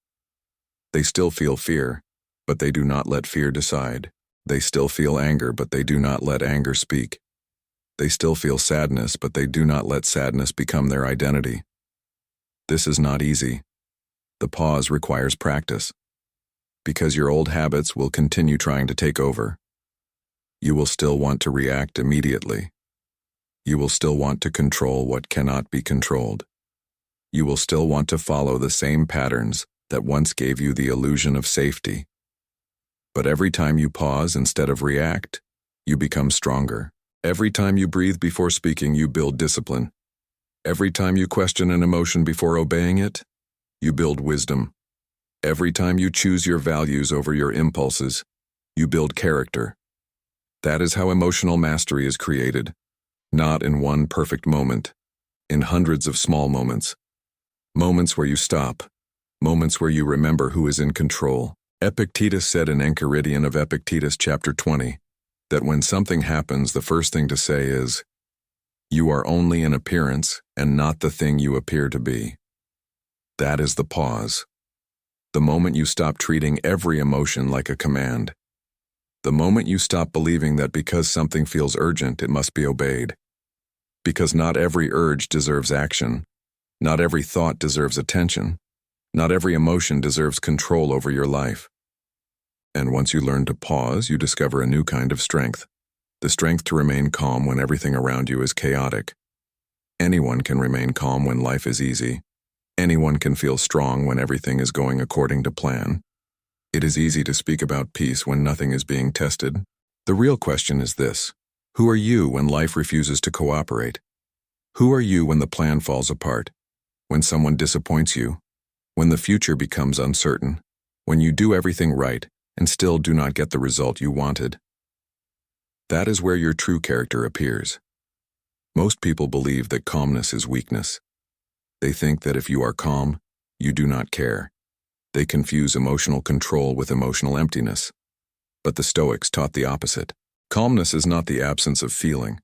They still feel fear, but they do not let fear decide. They still feel anger, but they do not let anger speak. They still feel sadness, but they do not let sadness become their identity. This is not easy. The pause requires practice. Because your old habits will continue trying to take over. You will still want to react immediately. You will still want to control what cannot be controlled. You will still want to follow the same patterns that once gave you the illusion of safety. But every time you pause instead of react, you become stronger. Every time you breathe before speaking, you build discipline. Every time you question an emotion before obeying it, you build wisdom. Every time you choose your values over your impulses, you build character. That is how emotional mastery is created, not in one perfect moment, in hundreds of small moments. Moments where you stop, moments where you remember who is in control. Epictetus said in Enchiridion of Epictetus chapter 20, that when something happens, the first thing to say is, "You are only an appearance and not the thing you appear to be." That is the pause. The moment you stop treating every emotion like a command. The moment you stop believing that because something feels urgent, it must be obeyed. Because not every urge deserves action. Not every thought deserves attention. Not every emotion deserves control over your life. And once you learn to pause, you discover a new kind of strength. The strength to remain calm when everything around you is chaotic. Anyone can remain calm when life is easy. Anyone can feel strong when everything is going according to plan. It is easy to speak about peace when nothing is being tested. The real question is this: who are you when life refuses to cooperate? Who are you when the plan falls apart? When someone disappoints you? When the future becomes uncertain? When you do everything right and still do not get the result you wanted? That is where your true character appears. Most people believe that calmness is weakness. They think that if you are calm, you do not care. They confuse emotional control with emotional emptiness. But the Stoics taught the opposite. Calmness is not the absence of feeling.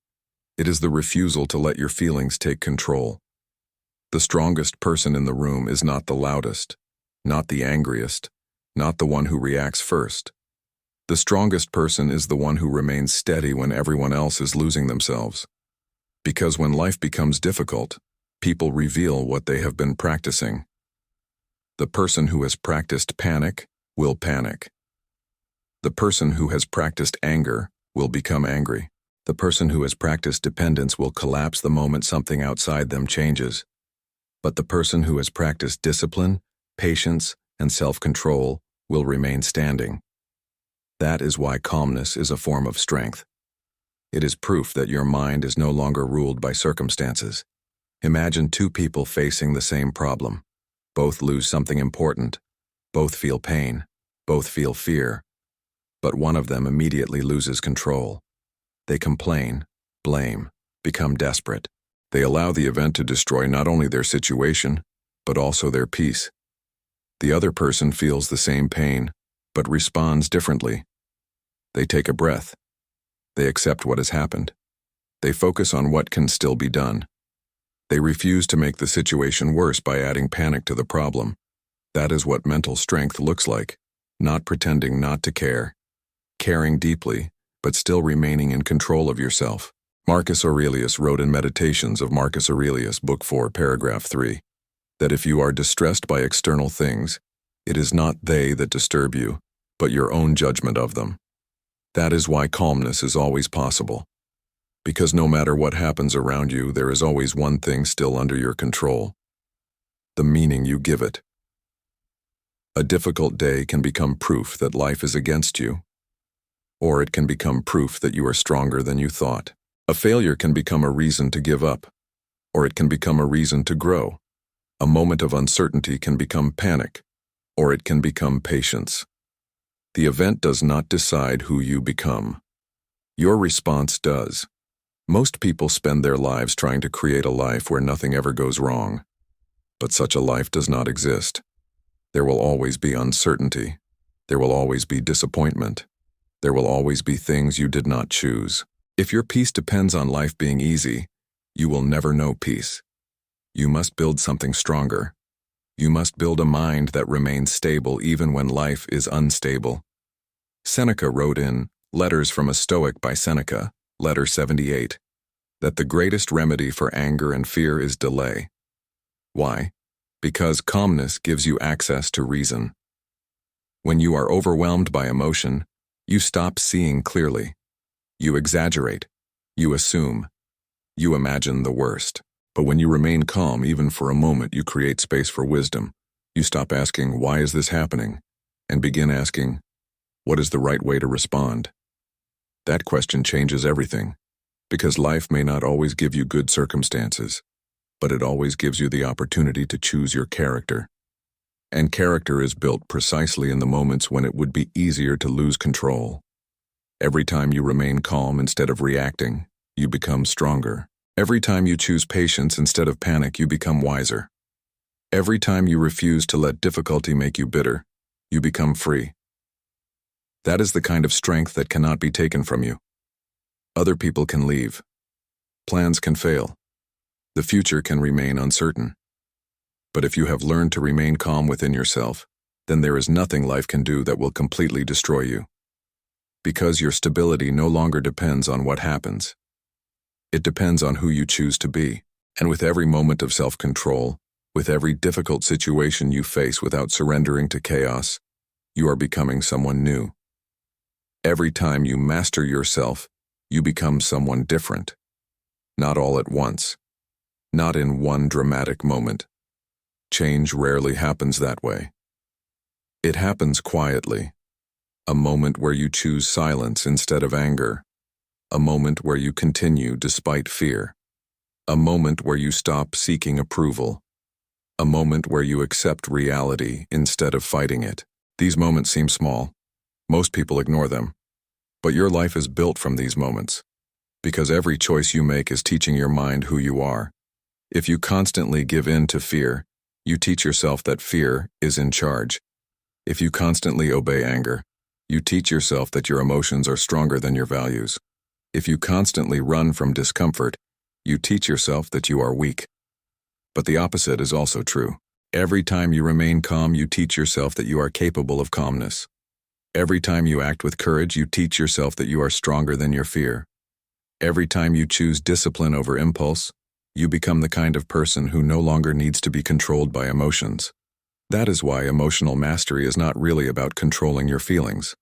It is the refusal to let your feelings take control. The strongest person in the room is not the loudest, not the angriest, not the one who reacts first. The strongest person is the one who remains steady when everyone else is losing themselves. Because when life becomes difficult, people reveal what they have been practicing. The person who has practiced panic will panic. The person who has practiced anger will become angry. The person who has practiced dependence will collapse the moment something outside them changes. But the person who has practiced discipline, patience, and self-control will remain standing. That is why calmness is a form of strength. It is proof that your mind is no longer ruled by circumstances. Imagine two people facing the same problem. Both lose something important. Both feel pain. Both feel fear. But one of them immediately loses control. They complain, blame, become desperate. They allow the event to destroy not only their situation, but also their peace. The other person feels the same pain, but responds differently. They take a breath. They accept what has happened. They focus on what can still be done. They refuse to make the situation worse by adding panic to the problem. That is what mental strength looks like, not pretending not to care, caring deeply, but still remaining in control of yourself. Marcus Aurelius wrote in Meditations of Marcus Aurelius, Book 4, Paragraph 3, that if you are distressed by external things, it is not they that disturb you, but your own judgment of them. That is why calmness is always possible. Because no matter what happens around you, there is always one thing still under your control: the meaning you give it. A difficult day can become proof that life is against you, or it can become proof that you are stronger than you thought. A failure can become a reason to give up, or it can become a reason to grow. A moment of uncertainty can become panic, or it can become patience. The event does not decide who you become. Your response does. Most people spend their lives trying to create a life where nothing ever goes wrong. But such a life does not exist. There will always be uncertainty. There will always be disappointment. There will always be things you did not choose. If your peace depends on life being easy, you will never know peace. You must build something stronger. You must build a mind that remains stable even when life is unstable. Seneca wrote in Letters from a Stoic by Seneca, Letter 78, that the greatest remedy for anger and fear is delay. Why? Because calmness gives you access to reason. When you are overwhelmed by emotion, you stop seeing clearly. You exaggerate. You assume. You imagine the worst. But when you remain calm, even for a moment, you create space for wisdom. You stop asking, "Why is this happening?" and begin asking, What is the right way to respond? That question changes everything, because life may not always give you good circumstances, but it always gives you the opportunity to choose your character. And character is built precisely in the moments when it would be easier to lose control. Every time you remain calm instead of reacting, you become stronger. Every time you choose patience instead of panic, you become wiser. Every time you refuse to let difficulty make you bitter, you become free. That is the kind of strength that cannot be taken from you. Other people can leave. Plans can fail. The future can remain uncertain. But if you have learned to remain calm within yourself, then there is nothing life can do that will completely destroy you. Because your stability no longer depends on what happens. It depends on who you choose to be. And with every moment of self-control, with every difficult situation you face without surrendering to chaos, you are becoming someone new. Every time you master yourself, you become someone different. Not all at once. Not in one dramatic moment. Change rarely happens that way. It happens quietly. A moment where you choose silence instead of anger. A moment where you continue despite fear. A moment where you stop seeking approval. A moment where you accept reality instead of fighting it. These moments seem small. Most people ignore them. But your life is built from these moments. Because every choice you make is teaching your mind who you are. If you constantly give in to fear, you teach yourself that fear is in charge. If you constantly obey anger, you teach yourself that your emotions are stronger than your values. If you constantly run from discomfort, you teach yourself that you are weak. But the opposite is also true. Every time you remain calm, you teach yourself that you are capable of calmness. Every time you act with courage, you teach yourself that you are stronger than your fear. Every time you choose discipline over impulse, you become the kind of person who no longer needs to be controlled by emotions. That is why emotional mastery is not really about controlling your feelings.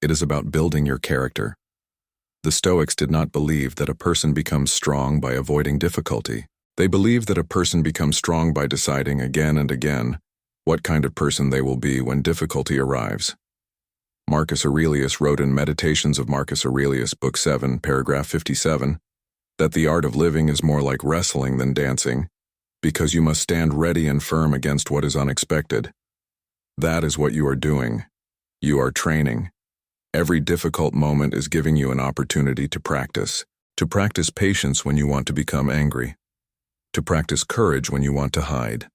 It is about building your character. The Stoics did not believe that a person becomes strong by avoiding difficulty. They believed that a person becomes strong by deciding again and again what kind of person they will be when difficulty arrives. Marcus Aurelius wrote in Meditations of Marcus Aurelius, Book 7, paragraph 57, that the art of living is more like wrestling than dancing, because you must stand ready and firm against what is unexpected. That is what you are doing. You are training. Every difficult moment is giving you an opportunity to practice patience when you want to become angry, to practice courage when you want to hide,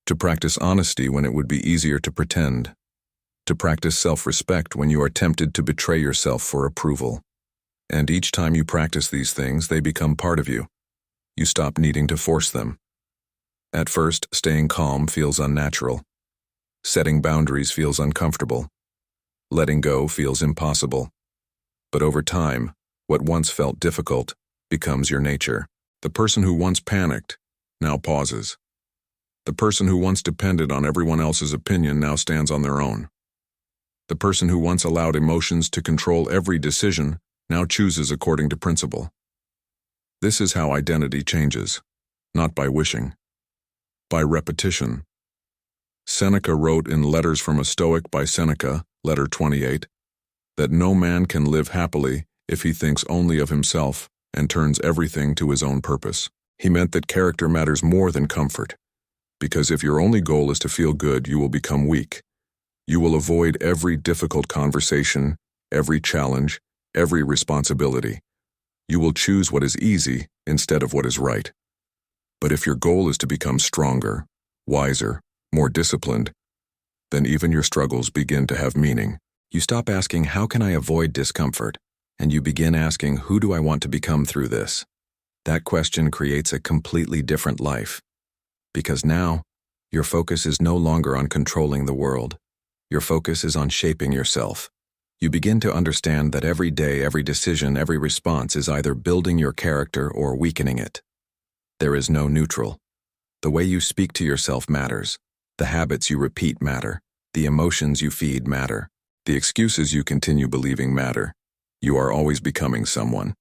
to practice honesty when it would be easier to pretend, to practice self-respect when you are tempted to betray yourself for approval. And each time you practice these things, they become part of you. You stop needing to force them. At first, staying calm feels unnatural. Setting boundaries feels uncomfortable. Letting go feels impossible. But over time, what once felt difficult becomes your nature. The person who once panicked now pauses. The person who once depended on everyone else's opinion now stands on their own. The person who once allowed emotions to control every decision now chooses according to principle. This is how identity changes, not by wishing, by repetition. Seneca wrote in Letters from a Stoic by Seneca, letter 28, that no man can live happily if he thinks only of himself and turns everything to his own purpose. He meant that character matters more than comfort, because if your only goal is to feel good, you will become weak. You will avoid every difficult conversation, every challenge, every responsibility. You will choose what is easy instead of what is right. But if your goal is to become stronger, wiser, more disciplined, then even your struggles begin to have meaning. You stop asking, how can I avoid discomfort? And you begin asking, who do I want to become through this? That question creates a completely different life. Because now, your focus is no longer on controlling the world. Your focus is on shaping yourself. You begin to understand that every day, every decision, every response is either building your character or weakening it. There is no neutral. The way you speak to yourself matters. The habits you repeat matter. The emotions you feed matter. The excuses you continue believing matter. You are always becoming someone.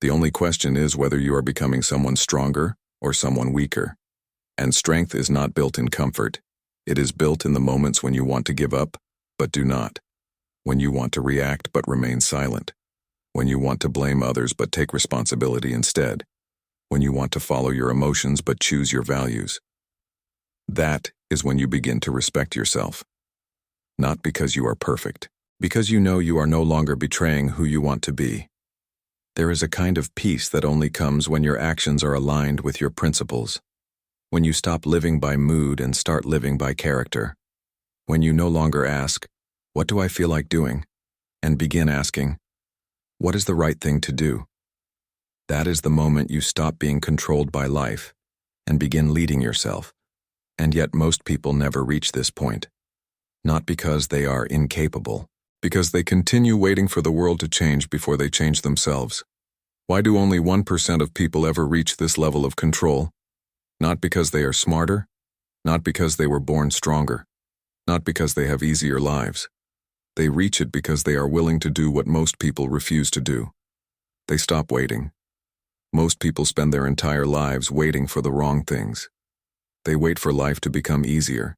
The only question is whether you are becoming someone stronger or someone weaker. And strength is not built in comfort. It is built in the moments when you want to give up, but do not. when you want to react but remain silent, when you want to blame others but take responsibility instead, when you want to follow your emotions but choose your values. That is when you begin to respect yourself. Not because you are perfect, because you know you are no longer betraying who you want to be. There is a kind of peace that only comes when your actions are aligned with your principles, when you stop living by mood and start living by character, when you no longer ask, "What do I feel like doing?" and begin asking, "What is the right thing to do?" That is the moment you stop being controlled by life and begin leading yourself. And yet most people never reach this point. Not because they are incapable, because they continue waiting for the world to change before they change themselves. Why do only 1% of people ever reach this level of control? Not because they are smarter, not because they were born stronger, not because they have easier lives. They reach it because they are willing to do what most people refuse to do. They stop waiting. Most people spend their entire lives waiting for the wrong things. They wait for life to become easier.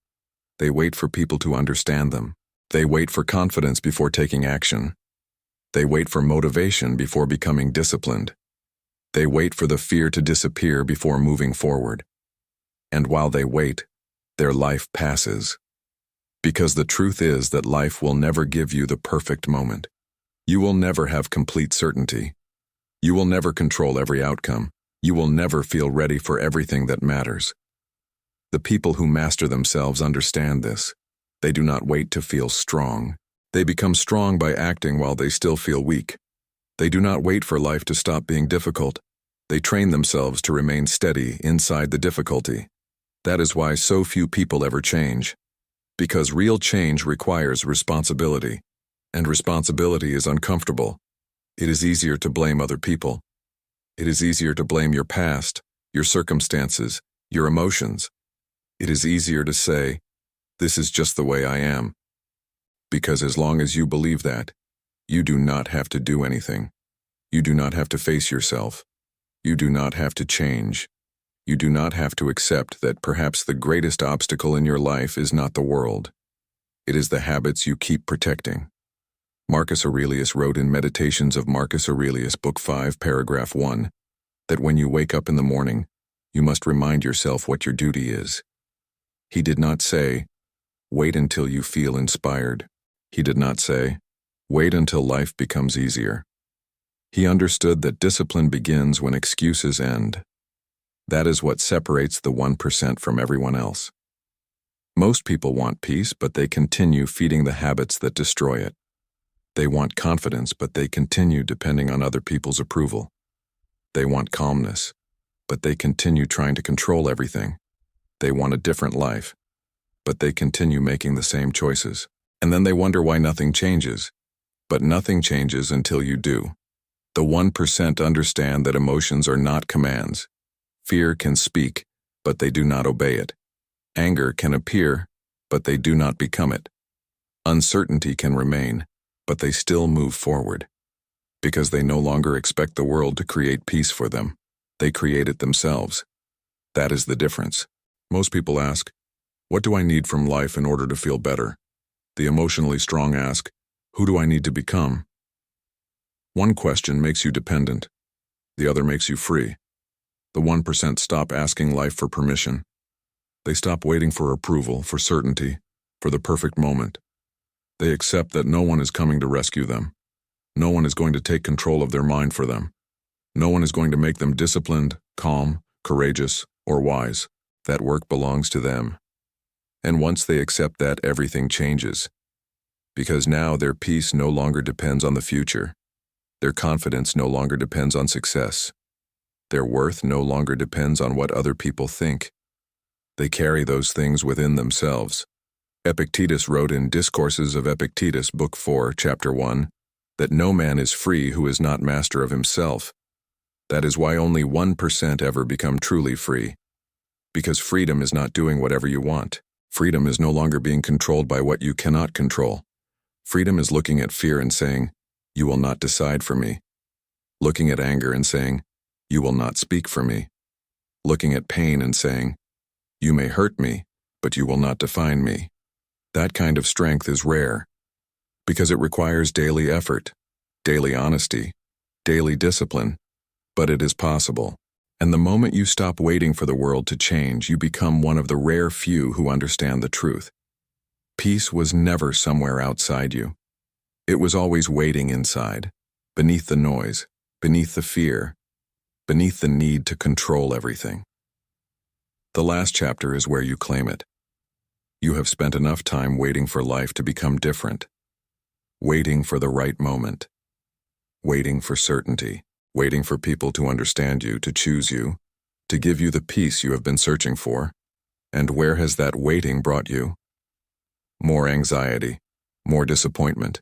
They wait for people to understand them. They wait for confidence before taking action. They wait for motivation before becoming disciplined. They wait for the fear to disappear before moving forward. And while they wait, their life passes. Because the truth is that life will never give you the perfect moment. You will never have complete certainty. You will never control every outcome. You will never feel ready for everything that matters. The people who master themselves understand this. They do not wait to feel strong. They become strong by acting while they still feel weak. They do not wait for life to stop being difficult. They train themselves to remain steady inside the difficulty. That is why so few people ever change. Because real change requires responsibility, and responsibility is uncomfortable. It is easier to blame other people. It is easier to blame your past, your circumstances, your emotions. It is easier to say, "This is just the way I am." Because as long as you believe that, you do not have to do anything. You do not have to face yourself. You do not have to change. You do not have to accept that perhaps the greatest obstacle in your life is not the world. It is the habits you keep protecting. Marcus Aurelius wrote in Meditations of Marcus Aurelius, Book 5, Paragraph 1, that when you wake up in the morning, you must remind yourself what your duty is. He did not say, "Wait until you feel inspired." He did not say, "Wait until life becomes easier." He understood that discipline begins when excuses end. That is what separates the 1% from everyone else. Most people want peace, but they continue feeding the habits that destroy it. They want confidence, but they continue depending on other people's approval. They want calmness, but they continue trying to control everything. They want a different life, but they continue making the same choices. And then they wonder why nothing changes. But nothing changes until you do. The 1% understand that emotions are not commands. Fear can speak, but they do not obey it. Anger can appear, but they do not become it. Uncertainty can remain, but they still move forward. Because they no longer expect the world to create peace for them. They create it themselves. That is the difference. Most people ask, "What do I need from life in order to feel better?" The emotionally strong ask, "Who do I need to become?" One question makes you dependent. The other makes you free. The 1% stop asking life for permission. They stop waiting for approval, for certainty, for the perfect moment. They accept that no one is coming to rescue them. No one is going to take control of their mind for them. No one is going to make them disciplined, calm, courageous, or wise. That work belongs to them. And once they accept that, everything changes. Because now their peace no longer depends on the future. Their confidence no longer depends on success. Their worth no longer depends on what other people think. They carry those things within themselves. Epictetus wrote in Discourses of Epictetus, Book 4, Chapter 1, that no man is free who is not master of himself. That is why only 1% ever become truly free. Because freedom is not doing whatever you want. Freedom is no longer being controlled by what you cannot control. Freedom is looking at fear and saying, "You will not decide for me." Looking at anger and saying, "You will not speak for me." Looking at pain and saying, "You may hurt me, but you will not define me." That kind of strength is rare. because it requires daily effort, daily honesty, daily discipline, but it is possible. And the moment you stop waiting for the world to change, you become one of the rare few who understand the truth. Peace was never somewhere outside you. It was always waiting inside, beneath the noise, beneath the fear, beneath the need to control everything. The last chapter is where you claim it. You have spent enough time waiting for life to become different, waiting for the right moment, waiting for certainty, waiting for people to understand you, to choose you, to give you the peace you have been searching for. And where has that waiting brought you? More anxiety, more disappointment,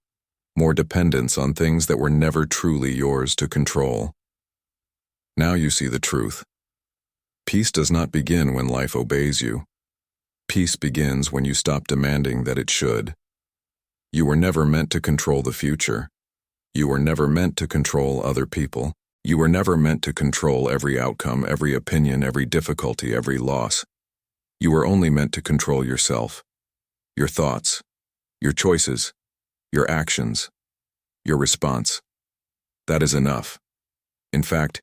more dependence on things that were never truly yours to control. Now you see the truth. Peace does not begin when life obeys you. Peace begins when you stop demanding that it should. You were never meant to control the future. You were never meant to control other people. You were never meant to control every outcome, every opinion, every difficulty, every loss. You were only meant to control yourself, your thoughts, your choices, your actions, your response. That is enough. In fact,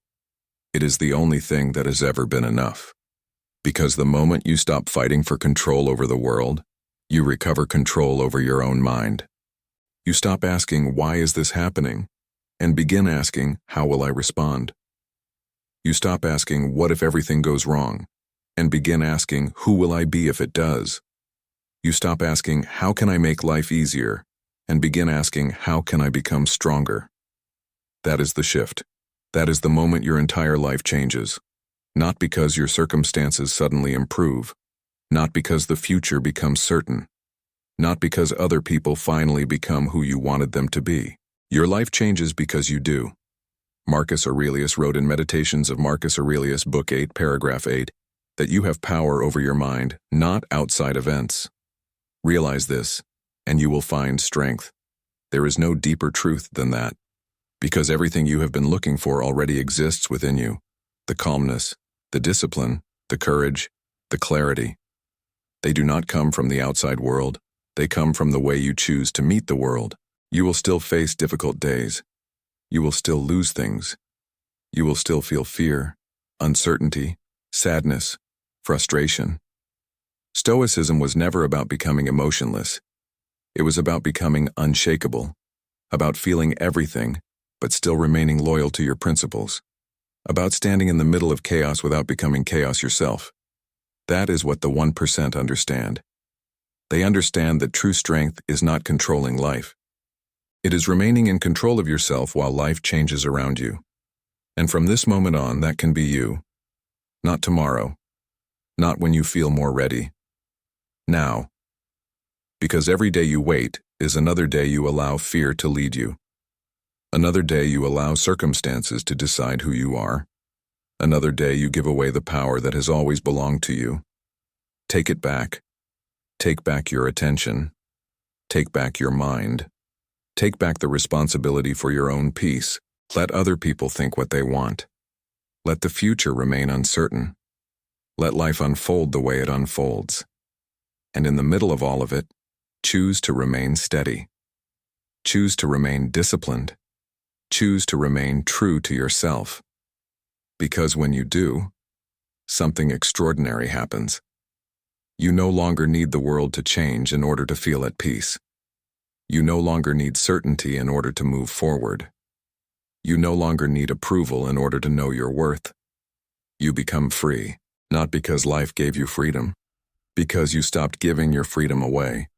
it is the only thing that has ever been enough. Because the moment you stop fighting for control over the world, you recover control over your own mind. You stop asking, "Why is this happening?" and begin asking, "How will I respond?" You stop asking, "What if everything goes wrong?" and begin asking, "Who will I be if it does?" You stop asking, "How can I make life easier?" and begin asking, "How can I become stronger?" That is the shift. That is the moment your entire life changes. Not because your circumstances suddenly improve, not because the future becomes certain, not because other people finally become who you wanted them to be. Your life changes because you do. Marcus Aurelius wrote in Meditations of Marcus Aurelius, Book 8, Paragraph 8, that you have power over your mind, not outside events. Realize this, and you will find strength. There is no deeper truth than that, because everything you have been looking for already exists within you. The calmness, the discipline, the courage, the clarity. They do not come from the outside world. They come from the way you choose to meet the world. You will still face difficult days. You will still lose things. You will still feel fear, uncertainty, sadness, frustration. Stoicism was never about becoming emotionless. It was about becoming unshakable, about feeling everything, but still remaining loyal to your principles, about standing in the middle of chaos without becoming chaos yourself. That is what the 1% understand. They understand that true strength is not controlling life. It is remaining in control of yourself while life changes around you. And from this moment on, that can be you. Not tomorrow. Not when you feel more ready. Now. Because every day you wait is another day you allow fear to lead you. Another day you allow circumstances to decide who you are. Another day you give away the power that has always belonged to you. Take it back. Take back your attention. Take back your mind. Take back the responsibility for your own peace. Let other people think what they want. Let the future remain uncertain. Let life unfold the way it unfolds. And in the middle of all of it, choose to remain steady. Choose to remain disciplined. Choose to remain true to yourself. Because when you do, something extraordinary happens. You no longer need the world to change in order to feel at peace. You no longer need certainty in order to move forward. You no longer need approval in order to know your worth. You become free, not because life gave you freedom, because you stopped giving your freedom away.